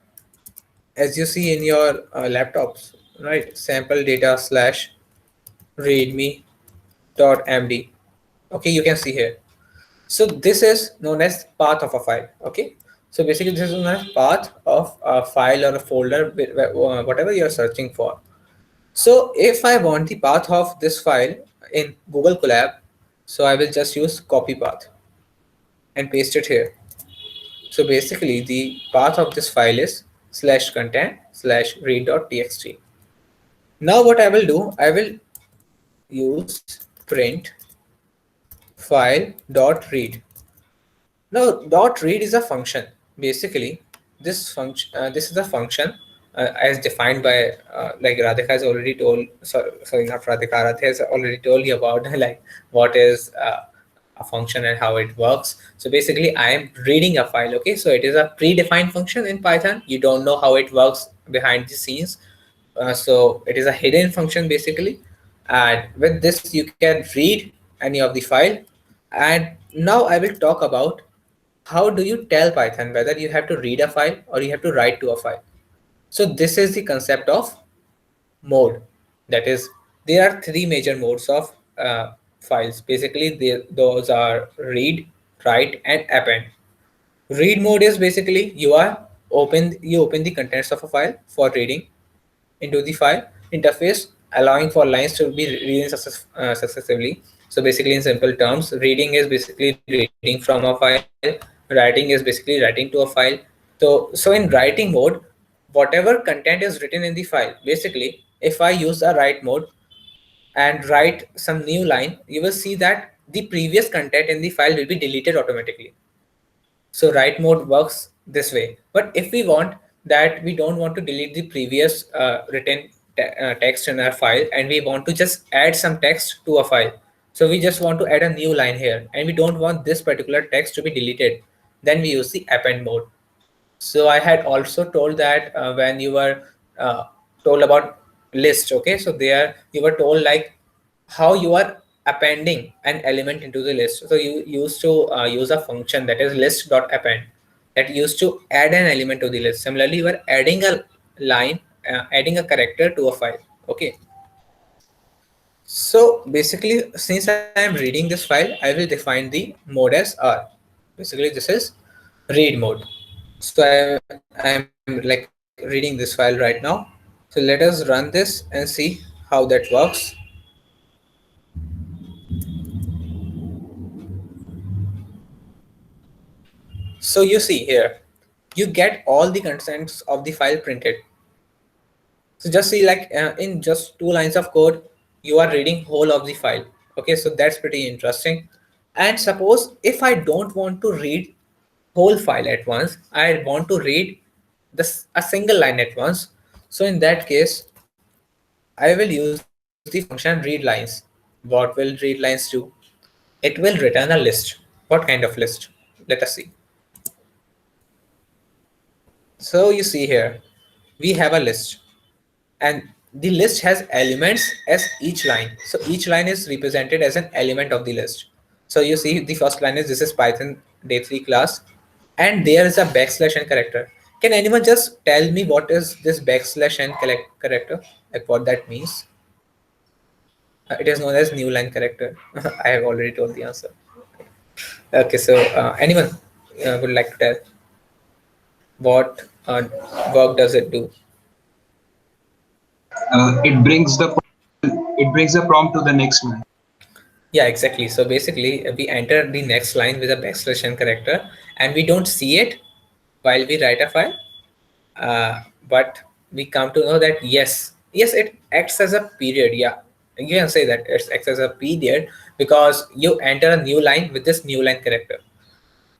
as you see in your laptops, right? Sample data slash readme.md. Okay, you can see here. So this is known as path of a file. Okay, so basically this is known as path of a file or a folder, whatever you're searching for. So if I want the path of this file in Google Colab, so I will just use copy path and paste it here. So basically the path of this file is slash content slash read.txt. Now what I will do, I will use print file dot read. Now dot read is a function. Basically this is a function as defined by like Radhika has already told, sorry not Radhika, Radhika has already told you about like what is a function and how it works. So basically I am reading a file. Okay, so it is a predefined function in Python. You don't know how it works behind the scenes. So it is a hidden function basically, and with this you can read any of the file. And now I will talk about how do you tell Python whether you have to read a file or you have to write to a file. So this is the concept of mode. That is, there are 3 major modes of files. Basically, those are read, write, and append. Read mode is basically you open the contents of a file for reading into the file interface, allowing for lines to be reading successively. So basically, in simple terms, reading is basically reading from a file, writing is basically writing to a file. So in writing mode, whatever content is written in the file, basically, if I use a write mode and write some new line, you will see that the previous content in the file will be deleted automatically. So write mode works this way. But if we want that we don't want to delete the previous written text in our file, and we want to just add some text to a file. So we just want to add a new line here, and we don't want this particular text to be deleted. Then we use the append mode. So I had also told that when you were uh, told about list, okay, so there you were told like how you are appending an element into the list. So you used to use a function that is list.append that used to add an element to the list. Similarly, you are adding a line, adding a character to a file. Okay. So basically, since I am reading this file, I will define the mode as R. Basically, this is read mode. So I'm like reading this file right now. So let us run this and see how that works. So you see here, you get all the contents of the file printed. So just see like in just 2 lines of code, you are reading whole of the file. Okay, so that's pretty interesting. And suppose if I don't want to read whole file at once, I want to read this a single line at once. So in that case, I will use the function read lines. What will read lines do? It will return a list. What kind of list? Let us see. So you see here, we have a list, and the list has elements as each line. So each line is represented as an element of the list. So you see the first line is this is Python day 3 class, and there is a backslash n character. Can anyone just tell me what is this backslash n character? Like what that means? It is known as new line character. I have already told the answer. Okay, so anyone would like to tell what work does it do? It brings the prompt to the next line. Yeah, exactly. So basically, we enter the next line with a backslash n character, and we don't see it while we write a file. But we come to know that yes, it acts as a period. Yeah, you can say that it acts as a period because you enter a new line with this new line character.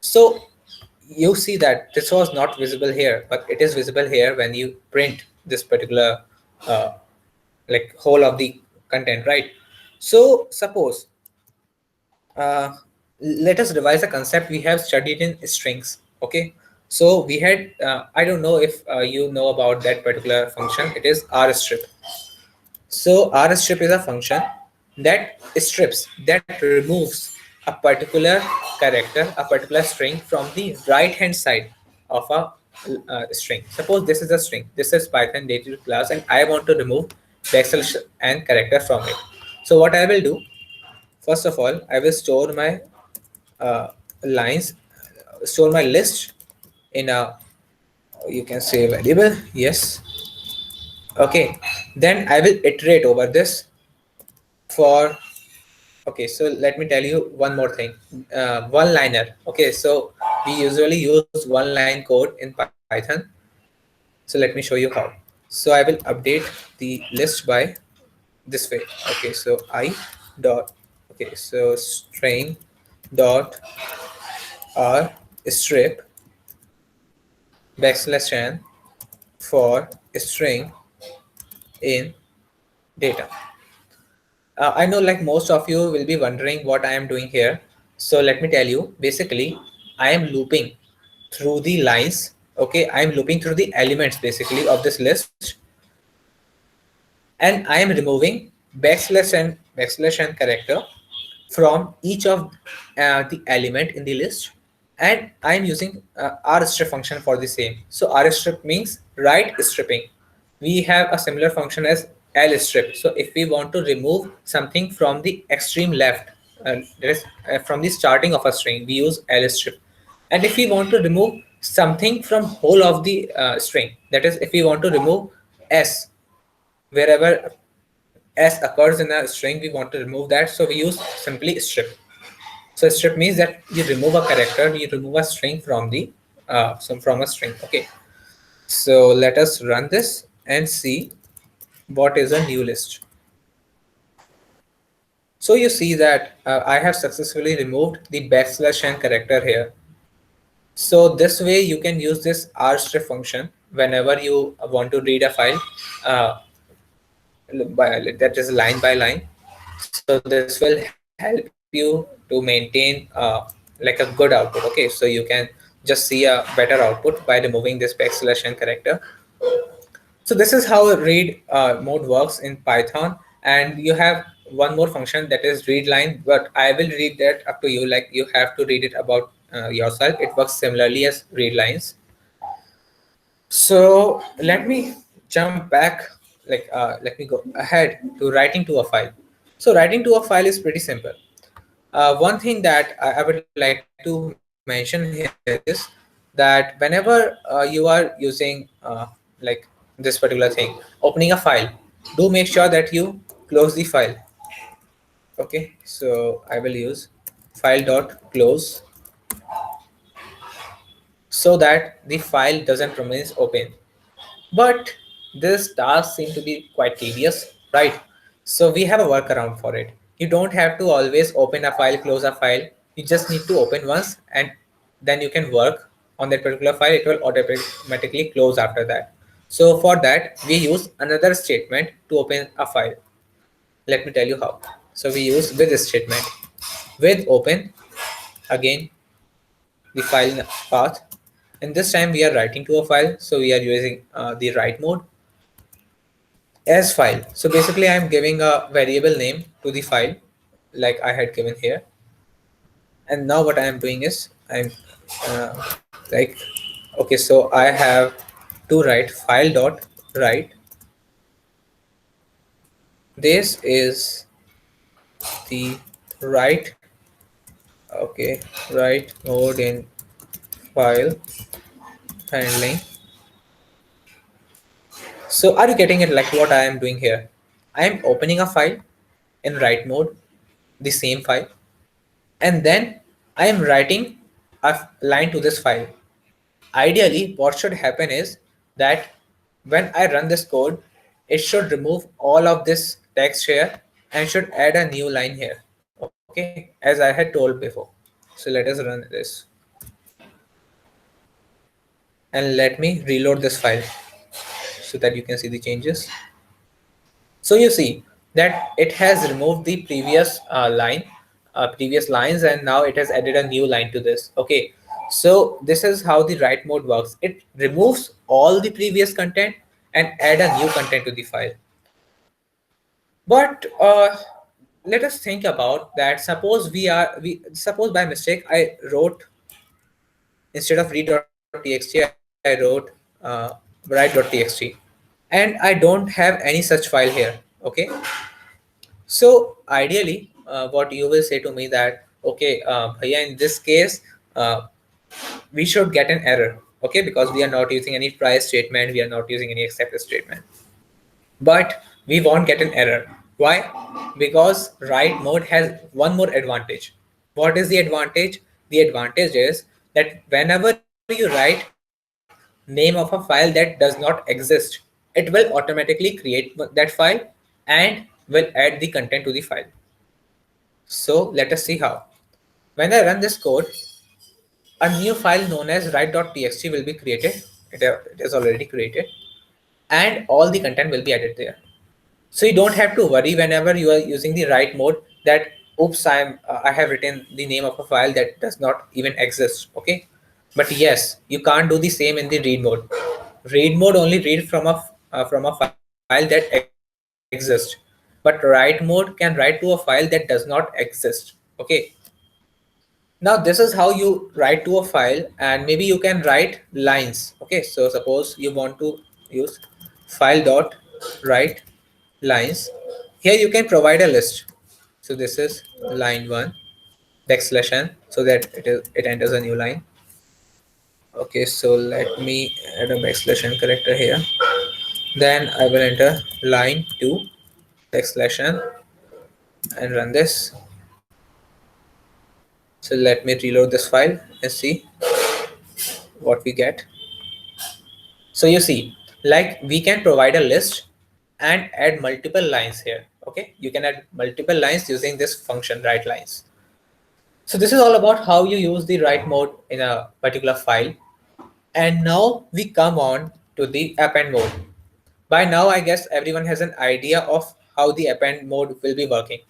So you see that this was not visible here, but it is visible here when you print this particular uh, like whole of the content, right? So suppose let us revise a concept we have studied in strings. Okay, so we had I don't know if you know about that particular function. It is rstrip. So rstrip is a function that strips, that removes a particular character, a particular string from the right hand side of a string. Suppose this is a string, this is Python data class, and I want to remove backslash and character from it. So what I will do, first of all, I will store my lines, store my list in a, you can say, variable. Yes. Okay. Then I will iterate over this for, okay, so let me tell you one more thing. One liner. Okay, so we usually use one line code in Python. So let me show you how. So I will update the list by this way. Okay, so I dot, okay, so string dot r strip backslash n for string in data. I know like most of you will be wondering what I am doing here. So let me tell you, basically I am looping through the lines. Okay, I am looping through the elements basically of this list, and I am removing backslash n character from each of the element in the list, and I am using rstrip function for the same. So rstrip means right stripping. We have a similar function as lstrip. So if we want to remove something from the extreme left, that is from the starting of a string, we use lstrip. And if we want to remove something from whole of the string, that is if we want to remove s, wherever s occurs in a string, we want to remove that, so we use simply strip. So strip means that you remove a character, you remove a string from the from a string. Okay, so let us run this and see what is a new list. So you see that I have successfully removed the backslash n character here. So this way you can use this rstrip function whenever you want to read a file, uh, that is line by line. So this will help you to maintain like a good output. Okay, so you can just see a better output by removing this backslash n character. So this is how read mode works in Python. And you have one more function, that is read line, but I will read that up to you. Like, you have to read it about yourself. It works similarly as read lines. So let me jump back, let me go ahead to writing to a file. So writing to a file is pretty simple. One thing that I would like to mention here is that whenever you are using like this particular thing, opening a file, do make sure that you close the file. Okay, so I will use file dot close so that the file doesn't remain open. But this task seems to be quite tedious, right? So we have a workaround for it. You don't have to always open a file, close a file. You just need to open once, and then you can work on that particular file. It will automatically close after that. So for that, we use another statement to open a file. Let me tell you how. So we use with statement. With open, again, the file path, and this time we are writing to a file, so we are using the write mode as file. So basically I'm giving a variable name to the file like I had given here. And now what I am doing is I'm like, okay, so I have to write file dot write. This is the write, okay, write mode in file handling. So are you getting it, like what I am doing here? I am opening a file in write mode, the same file, and then I am writing a line to this file. Ideally, what should happen is that when I run this code, it should remove all of this text here and should add a new line here. Okay, as I had told before. So let us run this. And let me reload this file so that you can see the changes. So you see that it has removed the previous previous lines, and now it has added a new line to this. Okay, so this is how the write mode works. It removes all the previous content and add a new content to the file. But let us think about that. We suppose by mistake I wrote, instead of read.txt, I wrote write.txt, and I don't have any such file here. Okay, so ideally, what you will say to me that, okay, bhaiya, in this case, we should get an error, okay, because we are not using any try statement, we are not using any except statement, but we won't get an error. Why? Because write mode has one more advantage. What is the advantage? The advantage is that whenever you write name of a file that does not exist, it will automatically create that file and will add the content to the file. So let us see how. When I run this code, a new file known as write.txt will be created. It is already created, and all the content will be added there. So you don't have to worry whenever you are using the write mode that, oops, I have written the name of a file that does not even exist. Okay, but yes, you can't do the same in the read mode. Read mode only read from a file that exists, but write mode can write to a file that does not exist. Okay, now this is how you write to a file, and maybe you can write lines. Okay, so suppose you want to use file dot write lines. Here you can provide a list. So this is line 1 backslash n, so that it enters a new line. Okay, so let me add a backslash n character here. Then I will enter line 2 backslash n and run this. So let me reload this file and see what we get. So you see, like, we can provide a list and add multiple lines here. Okay, you can add multiple lines using this function write lines. So this is all about how you use the write mode in a particular file. And now we come on to the append mode. By now, I guess everyone has an idea of how the append mode will be working.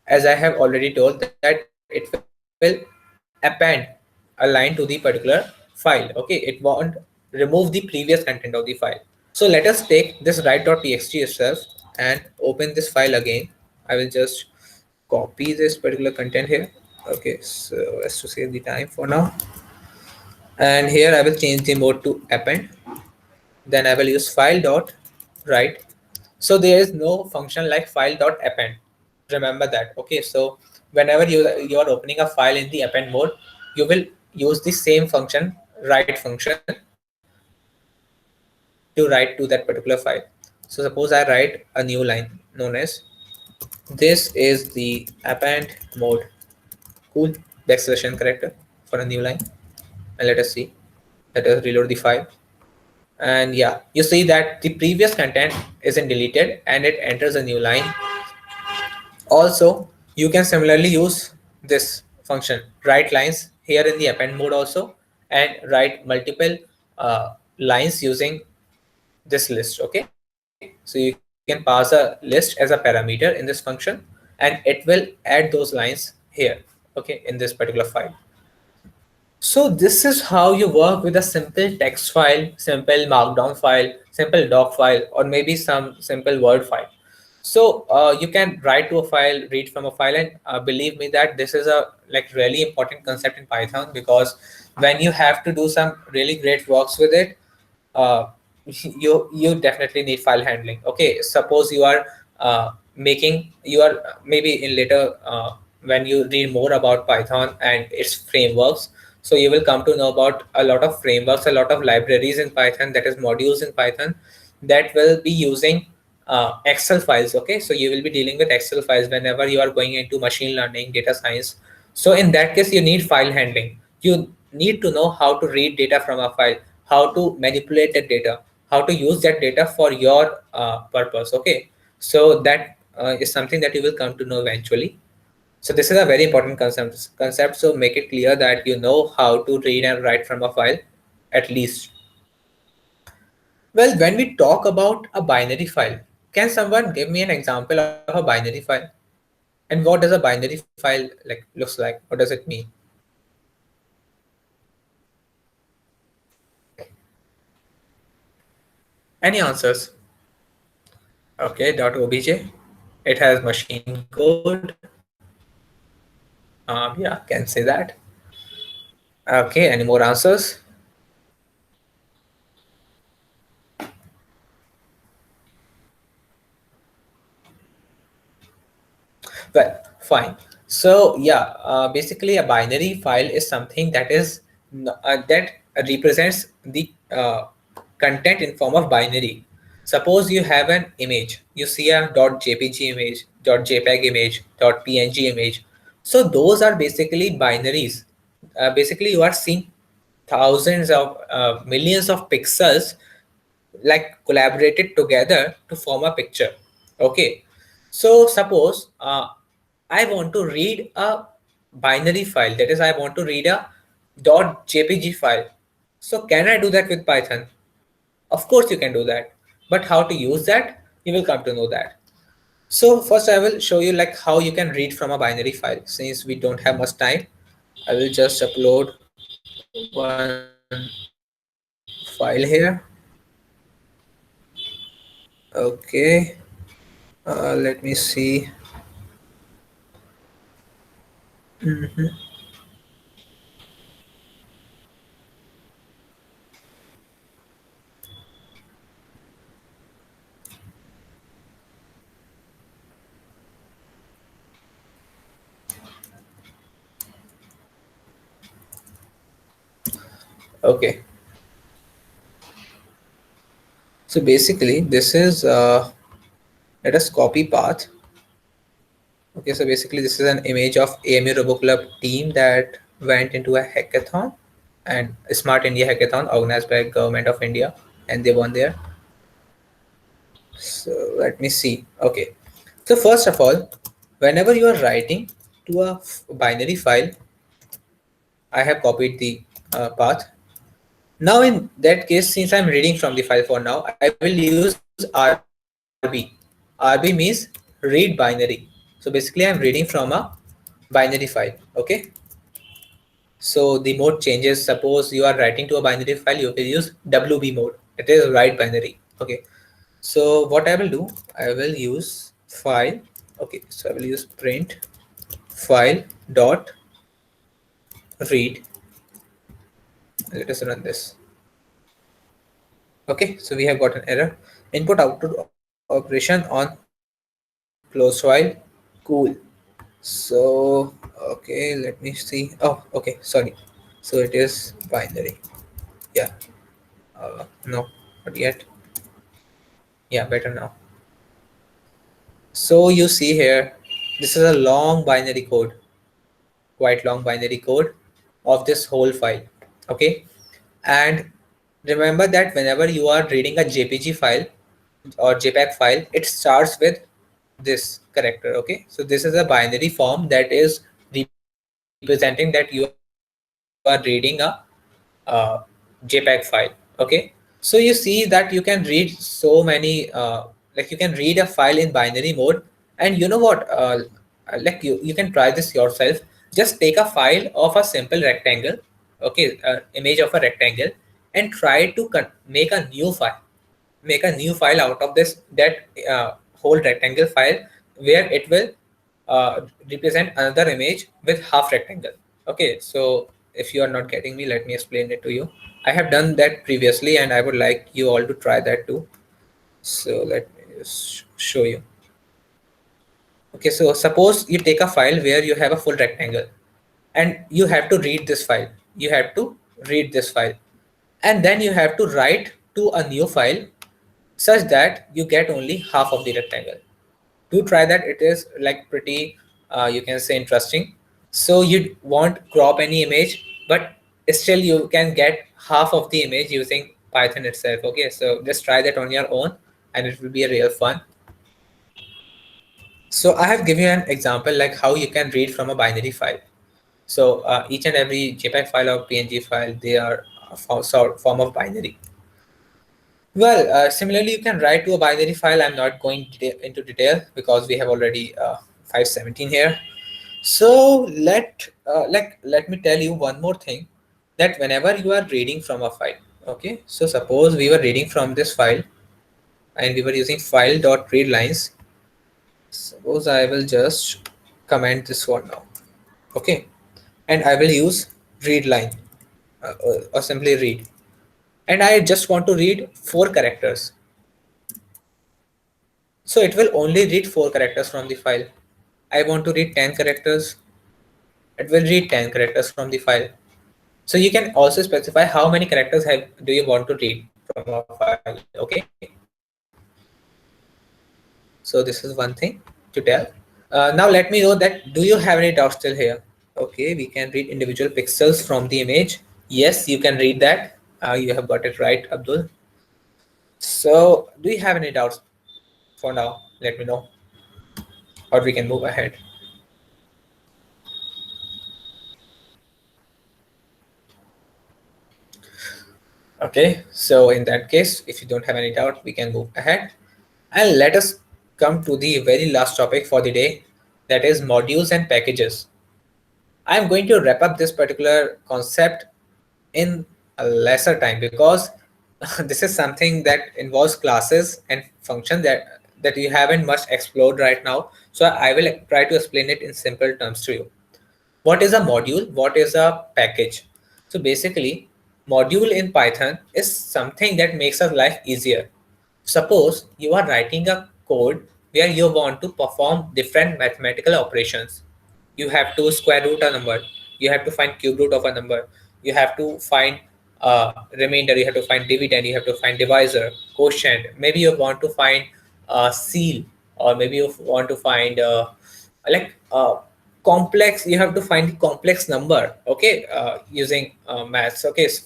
As I have already told that it will append a line to the particular file. Okay, it won't remove the previous content of the file. So let us take this write.txt itself and open this file again. I will just copy this particular content here. Okay, so let's to save the time for now. And here I will change the mode to append. Then I will use file dot write. So there is no function like file dot append. Remember that. Okay, so whenever you are opening a file in the append mode, you will use the same function, write function, to write to that particular file. So suppose I write a new line known as this is the append mode, cool, the acceleration character for a new line. And let us see, let us reload the file. And yeah, you see that the previous content isn't deleted and it enters a new line. Also, you can similarly use this function write lines here in the append mode also, and write multiple lines using this list. Okay, so you can pass a list as a parameter in this function, and it will add those lines here, okay, in this particular file. So this is how you work with a simple text file, simple markdown file, simple doc file, or maybe some simple word file. So you can write to a file, read from a file, and believe me that this is a like really important concept in Python, because when you have to do some really great works with it, uh, you definitely need file handling. Okay, suppose you are you are maybe in later when you read more about Python and its frameworks, so you will come to know about a lot of frameworks, a lot of libraries in Python, that is modules in Python, that will be using Excel files. Okay, so you will be dealing with Excel files whenever you are going into machine learning, data science. So in that case, you need file handling. You need to know how to read data from a file, how to manipulate that data, how to use that data for your purpose. Okay, so that is something that you will come to know eventually. So this is a very important concept. So make it clear that you know how to read and write from a file at least. Well, when we talk about a binary file, can someone give me an example of a binary file? And what does a binary file like looks like? What does it mean? Any answers? Okay, .obj. It has machine code. Yeah, can say that. Okay, any more answers? Well, fine. So yeah, basically a binary file is something that is that represents the content in form of binary. Suppose you have an image, you see a .jpg image, .jpeg image, .png image. So those are basically binaries. Basically, you are seeing thousands of millions of pixels like collaborated together to form a picture. Okay, so suppose I want to read a binary file, that is I want to read a .jpg file. So can I do that with Python? Of course you can do that, but how to use that, you will come to know that. So first I will show you like how you can read from a binary file. Since we don't have much time, I will just upload one file here. Okay, let me see. Mhm. Okay, so basically this is let us copy path. Okay, so basically this is an image of AMU Robo Club team that went into a hackathon, and Smart India hackathon organized by Government of India, and they won there. So let me see. Okay, so first of all, whenever you are writing to a binary file, I have copied the path. Now in that case, since I'm reading from the file for now, I will use RB. RB means read binary. So basically I'm reading from a binary file. Okay. So the mode changes. Suppose you are writing to a binary file, you will use WB mode. It is write binary. Okay. So what I will do, I will use file. Okay. So I will use print file dot read. Let us run this. Okay. So we have got an error. Input output operation on close file. Cool. So okay, let me see. Oh, okay, sorry. So it is binary. Yeah. No, not yet. Yeah, better now. So you see here, this is a long binary code, quite long binary code of this whole file. Okay. And remember that whenever you are reading a JPG file or JPEG file, it starts with this character. Okay. So this is a binary form that is representing that you are reading a JPEG file. Okay. So you see that you can read so many, like you can read a file in binary mode. And you know what, like you can try this yourself. Just take a file of a simple rectangle, okay, image of a rectangle, and try to make a new file. Make a new file out of this, that whole rectangle file, where it will represent another image with half rectangle. Okay, so if you are not getting me, let me explain it to you. I have done that previously and I would like you all to try that too. So let me just show you. Okay, so suppose you take a file where you have a full rectangle and you have to read this file. You have to read this file, and then you have to write to a new file such that you get only half of the rectangle. Do try that. It is like pretty, you can say, interesting. So you won't crop any image, but still you can get half of the image using Python itself. Okay, so just try that on your own and it will be a real fun. So I have given you an example like how you can read from a binary file. So each and every JPEG file or PNG file, they are a form of binary. Well, similarly, you can write to a binary file. I'm not going into detail because we have already 517 here. So let me tell you one more thing, that whenever you are reading from a file, okay. So suppose we were reading from this file and we were using file.readlines. Suppose I will just comment this one now, okay, and I will use read line, or simply read, and I just want to read 4 characters. So it will only read 4 characters from the file. I want to read 10 characters. It will read 10 characters from the file. So you can also specify how many characters do you want to read from a file. Okay. So this is one thing to tell. Now let me know that, do you have any doubts still here? Okay, we can read individual pixels from the image. Yes, you can read that. You have got it right, Abdul. So do you have any doubts for now? Let me know, or we can move ahead. Okay, so in that case, if you don't have any doubt, we can move ahead. And let us come to the very last topic for the day, that is modules and packages. I'm going to wrap up this particular concept in a lesser time because this is something that involves classes and functions that you haven't much explored right now. So I will try to explain it in simple terms to you. What is a module? What is a package? So basically, module in Python is something that makes our life easier. Suppose you are writing a code where you want to perform different mathematical operations. You have to square root a number. You have to find cube root of a number. You have to find remainder. You have to find dividend. You have to find divisor, quotient. Maybe you want to find seal, or maybe you want to find like complex. You have to find the complex number. Okay, using maths. Okay, so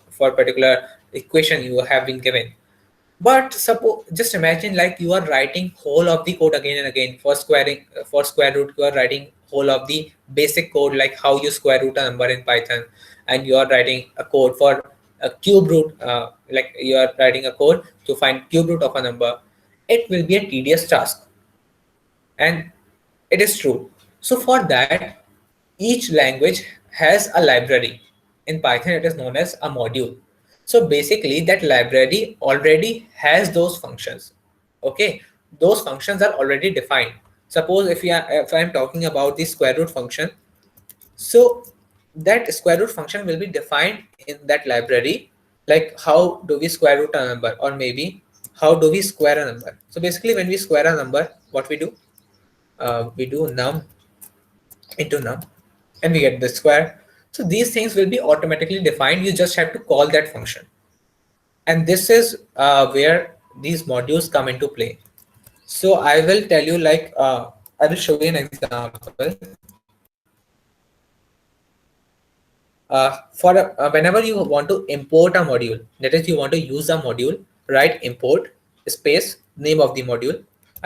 for a particular equation you have been given. But suppose, just imagine like you are writing whole of the code again and again. For square root, you are writing whole of the basic code, like how you square root a number in Python, and you are writing a code for a cube root, like you are writing a code to find cube root of a number, it will be a tedious task. And it is true. So for that, each language has a library. In Python, it is known as a module. So basically, that library already has those functions. Okay, those functions are already defined. Suppose if I'm talking about the square root function, so that square root function will be defined in that library, like how do we square root a number, or maybe how do we square a number. So basically, when we square a number, what we do num into num, and we get the square. So these things will be automatically defined. You just have to call that function. And this is where these modules come into play. So I will tell you, like, I will show you an example. Whenever you want to import a module, that is, you want to use a module, write import space name of the module.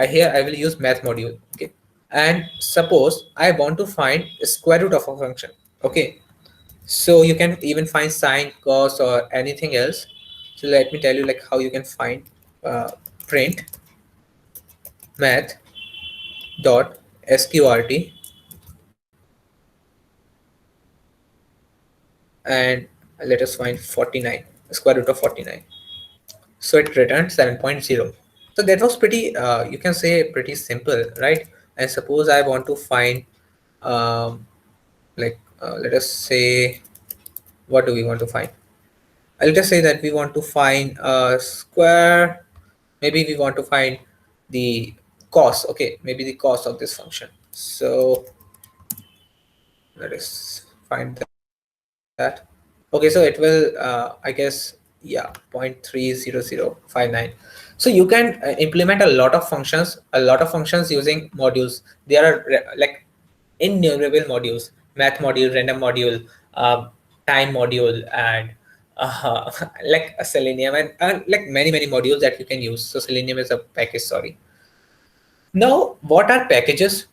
Here I will use math module. Okay, and suppose I want to find square root of a function. Okay, so you can even find sine, cos, or anything else. So let me tell you, like, how you can find print math dot sqrt, and let us find 49, square root of 49. So it returned 7.0. So that was pretty, you can say, pretty simple, right? And suppose I want to find, let us say, what do we want to find? I'll just say that we want to find a square. Maybe we want to find the cos. Okay, maybe the cos of this function. So let us find that. Okay, so it will, I guess, yeah, 0.30059. So you can implement a lot of functions using modules. There are like innumerable modules: math module, random module, time module, and like a Selenium, and like many modules that you can use. So Selenium is a package, sorry. Now, what are packages?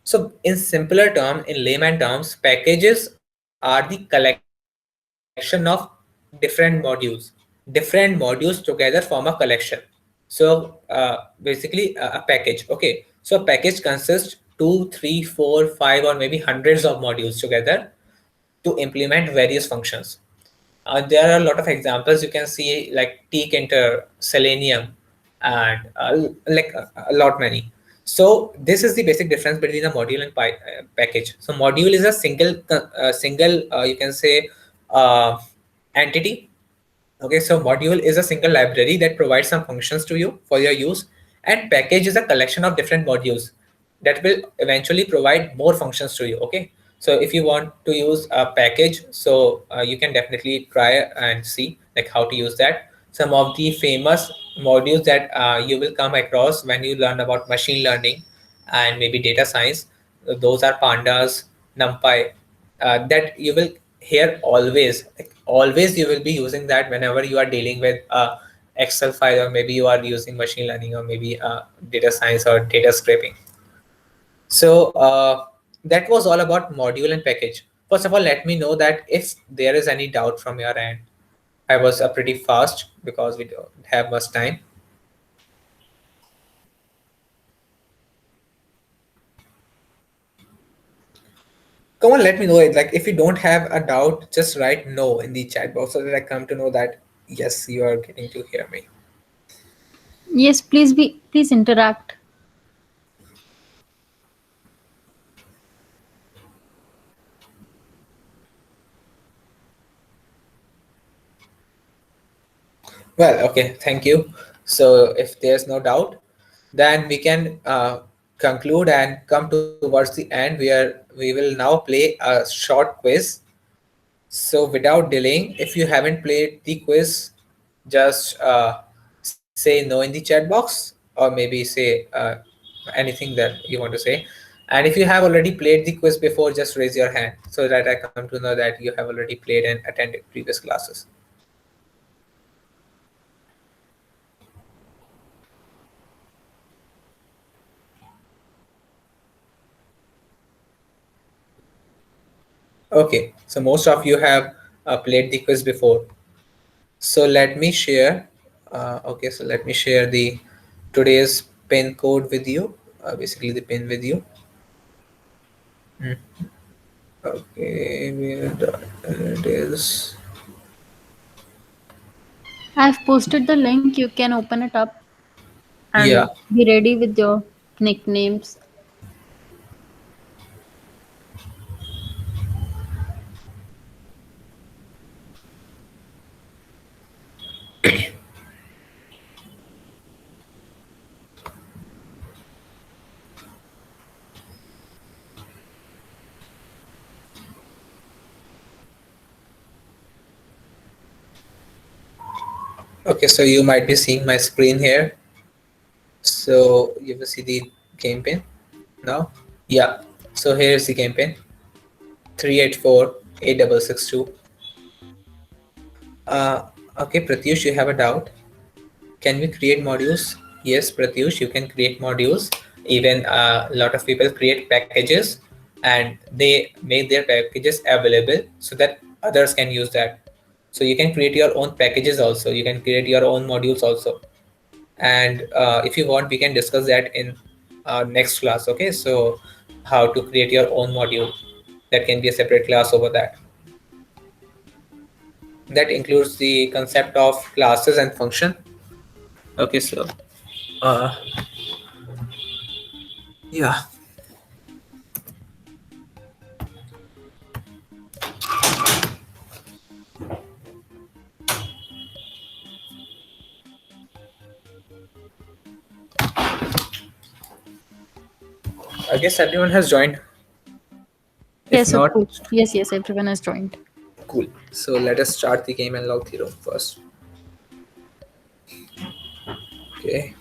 So in simpler terms, in layman terms, packages are the collection of different modules together form a collection. So basically a package. Okay, so a package consists 2, 3, 4, 5, or maybe hundreds of modules together to implement various functions. There are a lot of examples you can see, like tkinter, Selenium, and a lot many. So this is the basic difference between a module and package. So module is a single you can say uh, entity. Okay, so module is a single library that provides some functions to you for your use, and package is a collection of different modules that will eventually provide more functions to you. Okay, so if you want to use a package, so you can definitely try and see like how to use that. Some of the famous modules that you will come across when you learn about machine learning and maybe data science, those are pandas, numpy, that you will hear always. Like always you will be using that whenever you are dealing with Excel file, or maybe you are using machine learning, or maybe data science or data scraping. So that was all about module and package. First of all, let me know that if there is any doubt from your end. I was pretty fast because we don't have much time. Come on, let me know it. Like if you don't have a doubt, just write no in the chat box so that I come to know that yes, you are getting to hear me. Yes, please interact. Well, okay, thank you. So if there's no doubt, then we can conclude and come towards the end, where we will now play a short quiz. So without delaying, if you haven't played the quiz, just say no in the chat box, or maybe say anything that you want to say. And if you have already played the quiz before, just raise your hand so that I come to know that you have already played and attended previous classes. Okay, so most of you have played the quiz before. So let me share. Okay, so let me share the today's pin code with you. Basically, the pin with you. Hmm. Okay, it is. I've posted the link. You can open it up Yeah. and be ready with your nicknames. Okay, so you might be seeing my screen here. So you will see the game pin now. Yeah. So here's the game pin. 3848662. Okay, Pratyush, you have a doubt. Can we create modules? Yes, Pratyush, you can create modules. Even a lot of people create packages and they make their packages available so that others can use that. So you can create your own packages also. You can create your own modules also. And if you want, we can discuss that in our next class. Okay, so how to create your own module. That can be a separate class over that. That includes the concept of classes and function. Okay, so uh, yeah. I guess everyone has joined. If Yes, of not, course. Yes, everyone has joined. cool. So let us start the game and log the room first. Okay.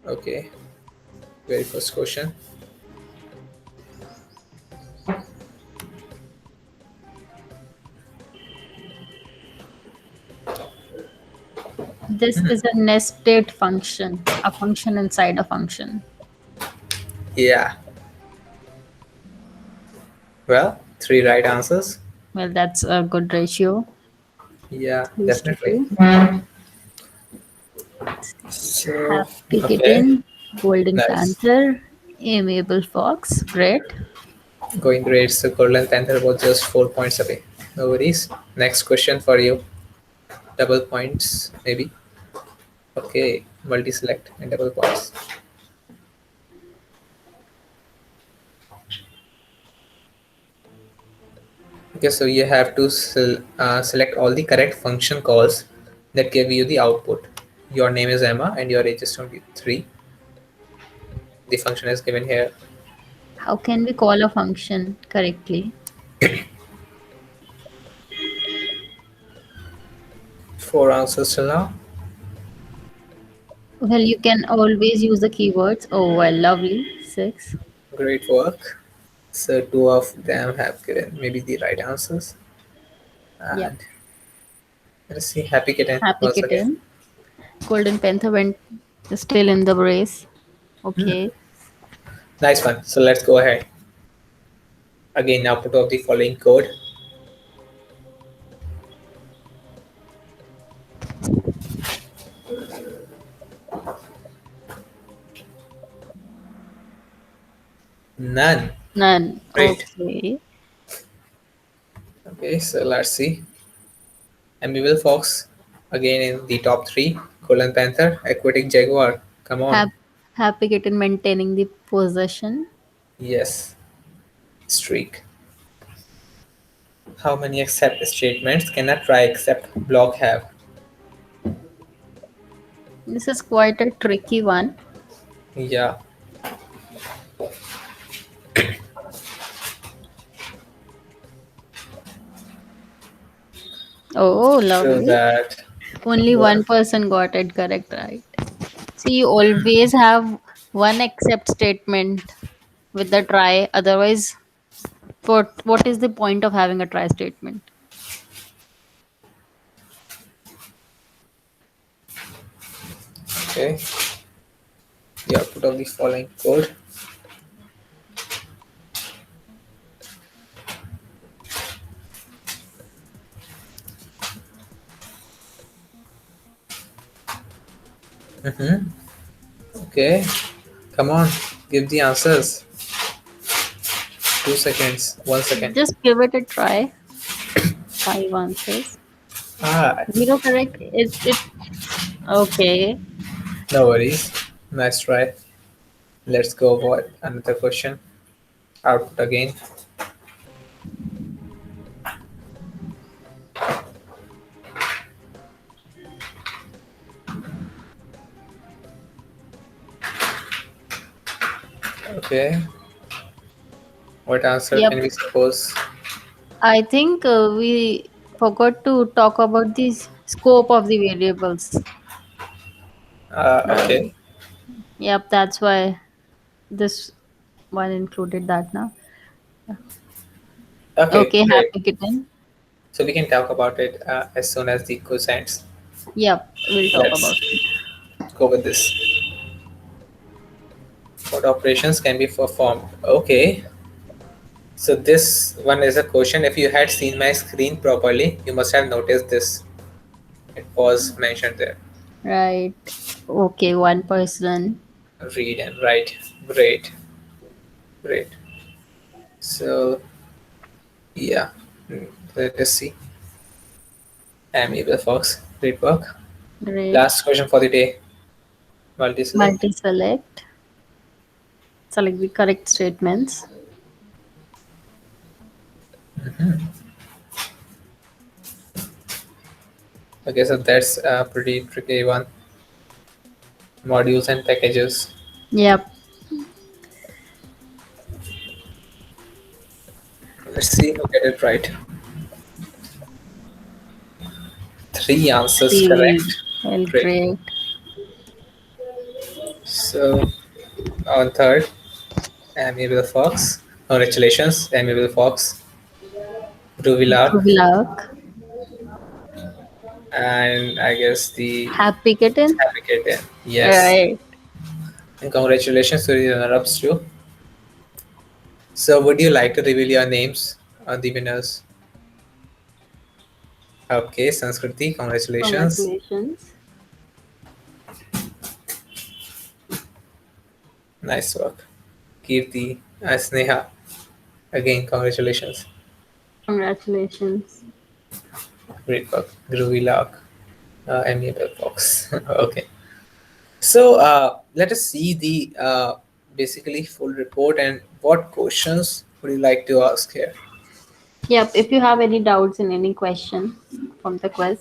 Okay. Very first question. This is a nested function, a function inside a function. Yeah. Well, 3 right answers. Well, that's a good ratio. Yeah, 3:2. definitely. So, Happy okay. Kitten, Golden Nice. Panther, Amiable Fox, great. Going great. So Golden Panther was just 4 points away. No worries. Next question for you. Double points, maybe. Okay. Multi-select and double points. Okay, so you have to select all the correct function calls that give you the output. Your name is Emma and your age is 23. The function is given here. How can we call a function correctly? 4 answers till now. Well, you can always use the keywords. Oh, well, lovely. 6. Great work. So 2 of them have given maybe the right answers. Yep. And let's see, Happy Kitten Happy once again. Kitten. Golden Panther went still in the race. Hmm, Okay. nice one. So let's go ahead. Again, output of the following code. None. None. Great. Okay. Okay, so let's see. Amiable Fox, again in the top 3. Golden Panther, Aquatic Jaguar. Come on. Hap- Happy Kitten maintaining the possession. Yes. Streak. How many accept statements can a try except block have? This is quite a tricky one. Yeah. Oh, So lovely. that Only one. one person got it correct, right? See, you always have one except statement with the try. Otherwise, what is the point of having a try statement? Okay. The output of the following code. Okay. Come on. Give the answers. 2 seconds. 1 second. Just give it a try. 5 answers. Ah, Zero correct. It okay. no worries. Nice try. Let's go for another question. Output again. Okay. What answer Yep. can we suppose? I think we forgot to talk about the scope of the variables. Okay. Right. Yep. That's why this one included that now. Okay, Okay. great. Happy kitten. So we can talk about it as soon as the quiz ends. Yep. We'll talk Let's about it. go with this. What operations can be performed? Okay. So this one is a question. If you had seen my screen properly, you must have noticed this. It was mentioned there. Right. Okay. One person. Read and write. Great. Great. So yeah. Let us see. I'm Abel Fox. Great work. Great. Last question for the day. Multi-select. Multi-select. Select the correct statements. Okay, so that's a pretty tricky one. Modules and packages. Yep. Let's see who get it right. 3 answers Three. correct. Well, Great. great. So on third, Amiable Fox. Congratulations, Amiable Fox. Groovy Lark, Good luck. and I guess the Happy kitten. Happy Kitten. Yes. Right. And congratulations to the runner-ups too. So would you like to reveal your names on the winners? Okay, Sanskriti, congratulations. Congratulations. Nice work. Kirti, Sneha, again, congratulations. Congratulations. Great work. Groovy Lark, Amiable Fox. Okay. So let us see the basically full report and what questions would you like to ask here? Yep. If you have any doubts in any question from the quiz.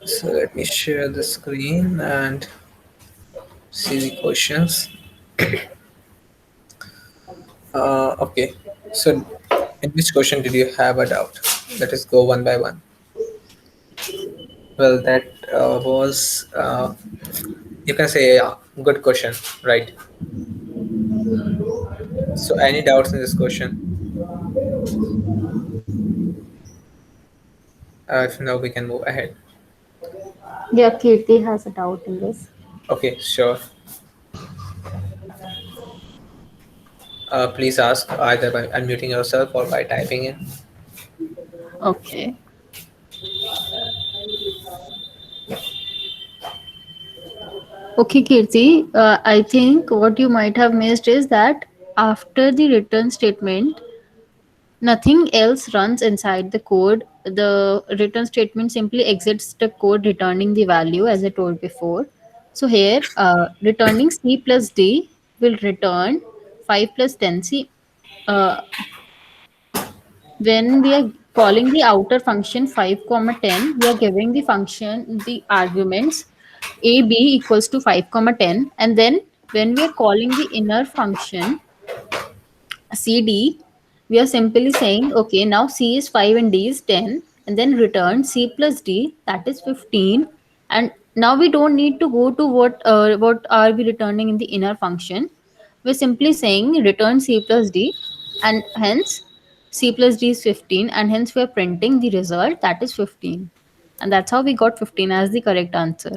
So let me share the screen and see the questions. Okay. So in which question did you have a doubt? Let us go one by one. Well, that was you can say good question, right? So any doubts in this question? If no, we can move ahead. Yeah, Kirti has a doubt in this. Okay, sure. Please ask either by unmuting yourself or by typing in. Okay. Okay, Kirti. I think what you might have missed is that after the return statement, nothing else runs inside the code. The return statement simply exits the code, returning the value as I told before. So here, returning c plus d will return 5 plus 10. See, uh, when we are calling the outer function 5 comma 10, we are giving the function the arguments a b equals to 5 comma 10, and then when we are calling the inner function cd, we are simply saying okay, now c is 5 and d is 10, and then return c plus d, that is 15, and Now we don't need to go to what are we returning in the inner function. We're simply saying return c plus d, and hence c plus d is 15, and hence we're printing the result, that is 15. And that's how we got 15 as the correct answer.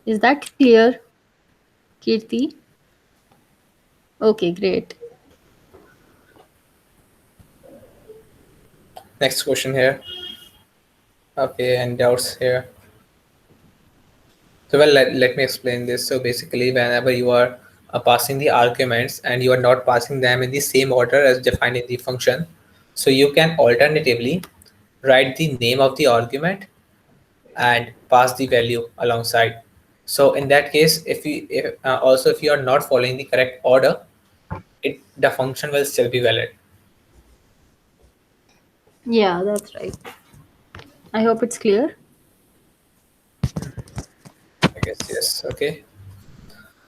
Is that clear, Kirti? Okay, great. Next question here. Okay, and doubts here. So well, let me explain this. So basically, whenever you are passing the arguments and you are not passing them in the same order as defined in the function, so you can alternatively write the name of the argument and pass the value alongside. So in that case, if you are not following the correct order, the function will still be valid. Yeah, that's right. I hope it's clear. I guess yes. Okay.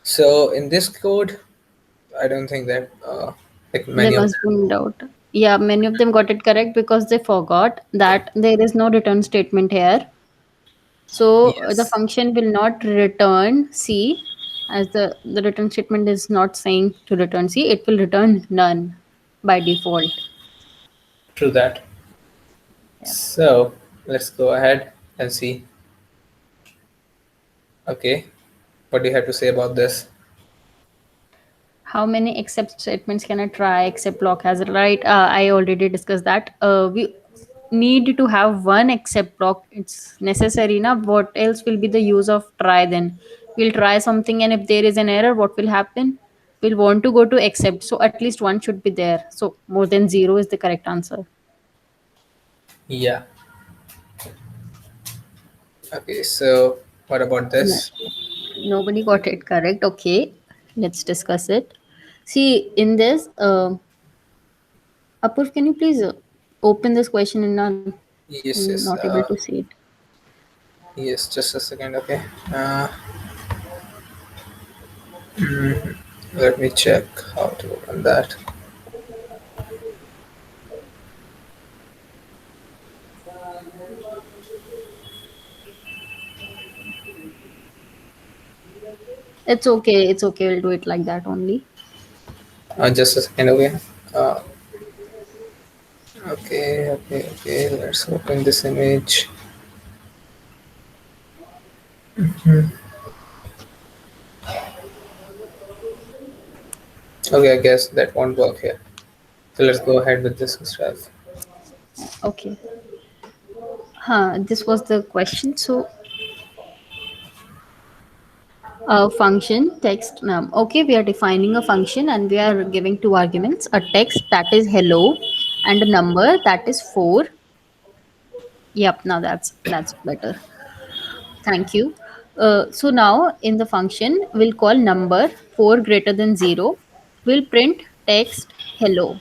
So in this code, I don't think that like There many of must them. be no doubt. Yeah, many of them got it correct because they forgot that there is no return statement here. So the Yes, function will not return C, as the return statement is not saying to return C, it will return none by default. true that. Yeah. So let's go ahead and see. Okay, what do you have to say about this? How many except statements can I try except block has it, right? I already discussed that. We need to have one except block. It's necessary now. What else will be the use of try then? We'll try something, and if there is an error, what will happen? We'll want to go to except. So at least one should be there. So more than zero is the correct answer. Yeah. Okay, so what about No, this? nobody got it correct. Okay, let's discuss it. See, in this, Apurv, can you please open this question in none? Yes, I'm yes, not able to see it. yes. Just a second. Okay. Let me check how to open that. It's okay. It's okay. We'll do it like that only. Just a second. Okay. Uh, okay. Okay. Okay. Let's open this image. Okay, I guess that won't work here. So let's go ahead with this instead. Okay. This was the question. So, function text num. Okay, we are defining a function and we are giving two arguments: a text that is hello, and a number that is 4. Yep. Now that's better. Thank you. So now in the function, we'll call number 4 greater than 0. We'll print text hello.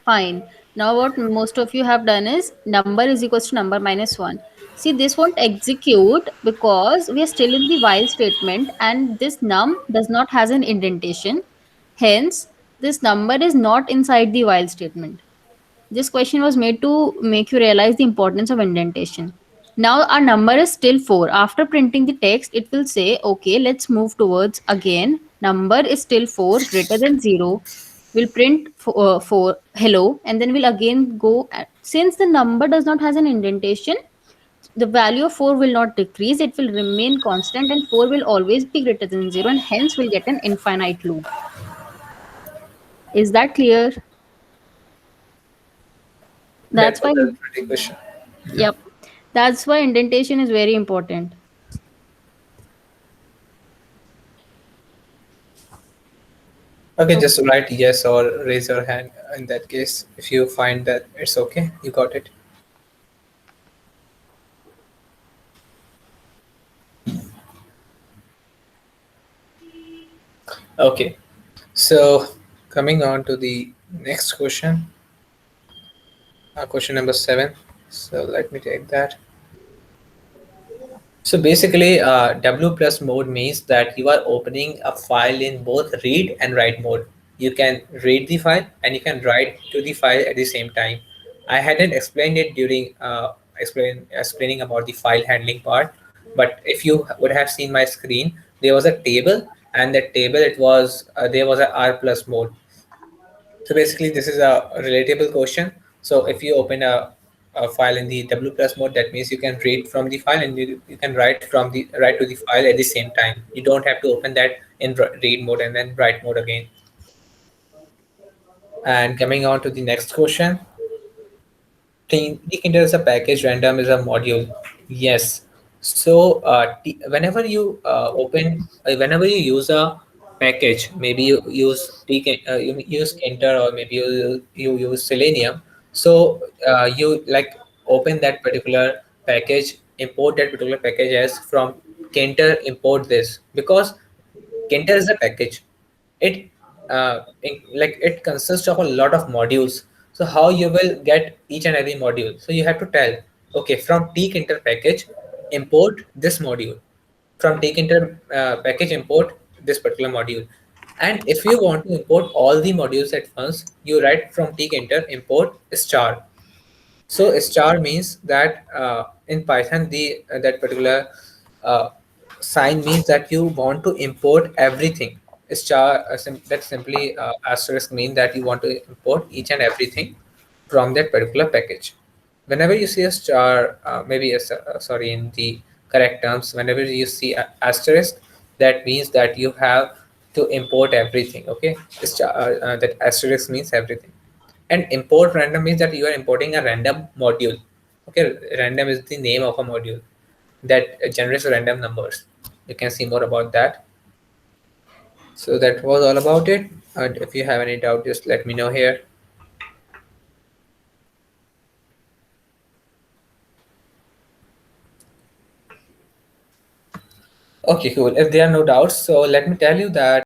Fine. Now what most of you have done is number is equals to number minus 1. See, this won't execute because we are still in the while statement, and this num does not has an indentation. Hence, this number is not inside the while statement. This question was made to make you realize the importance of indentation. Now our number is still 4. After printing the text, it will say, okay, let's move towards again. Number is still 4 greater than 0. We'll print 4 hello, and then we'll again go. Since the number does not has an indentation, the value of 4 will not decrease. It will remain constant, and 4 will always be greater than 0, and hence we'll get an infinite loop. Is that clear? That That's was why. a pretty question. Yep. That's why indentation is very important. Okay, Okay. just write yes or raise your hand in that case. If you find that it's okay, you got it. Okay, so coming on to the next question, question number 7. So let me take that. So basically, W plus mode means that you are opening a file in both read and write mode. You can read the file and you can write to the file at the same time. I hadn't explained it during explaining about the file handling part. But if you would have seen my screen, there was a table, and that table, it was there was a R plus mode. So basically, this is a relatable question. So if you open a file in the W plus mode, that means you can read from the file, and you can write to the file at the same time. You don't have to open that in read mode and then write mode again. And coming on to the next question, tkinter is a package, random is a module. Yes. So whenever you whenever you use a package, maybe you use you use Kinter, or maybe you use Selenium. So you like open that particular package, import that particular package as from Kinter, import this, because Kinter is a package. It like it consists of a lot of modules. So how you will get each and every module? So you have to tell, okay, from tkinter package, import this module. From tkinter package, import this particular module. And if you want to import all the modules at once, you write from tkinter import star. So star means that in Python, the that particular uh, sign means that you want to import everything. Star that simply asterisk means that you want to import each and everything from that particular package. Whenever you see a star, maybe sorry, in the correct terms, whenever you see a asterisk, that means that you have to import everything. Okay, that asterisk means everything. And import random means that you are importing a random module. Okay, random is the name of a module that generates random numbers. You can see more about that. So that was all about it. And if you have any doubt, just let me know here. Okay, cool. If there are no doubts, so let me tell you that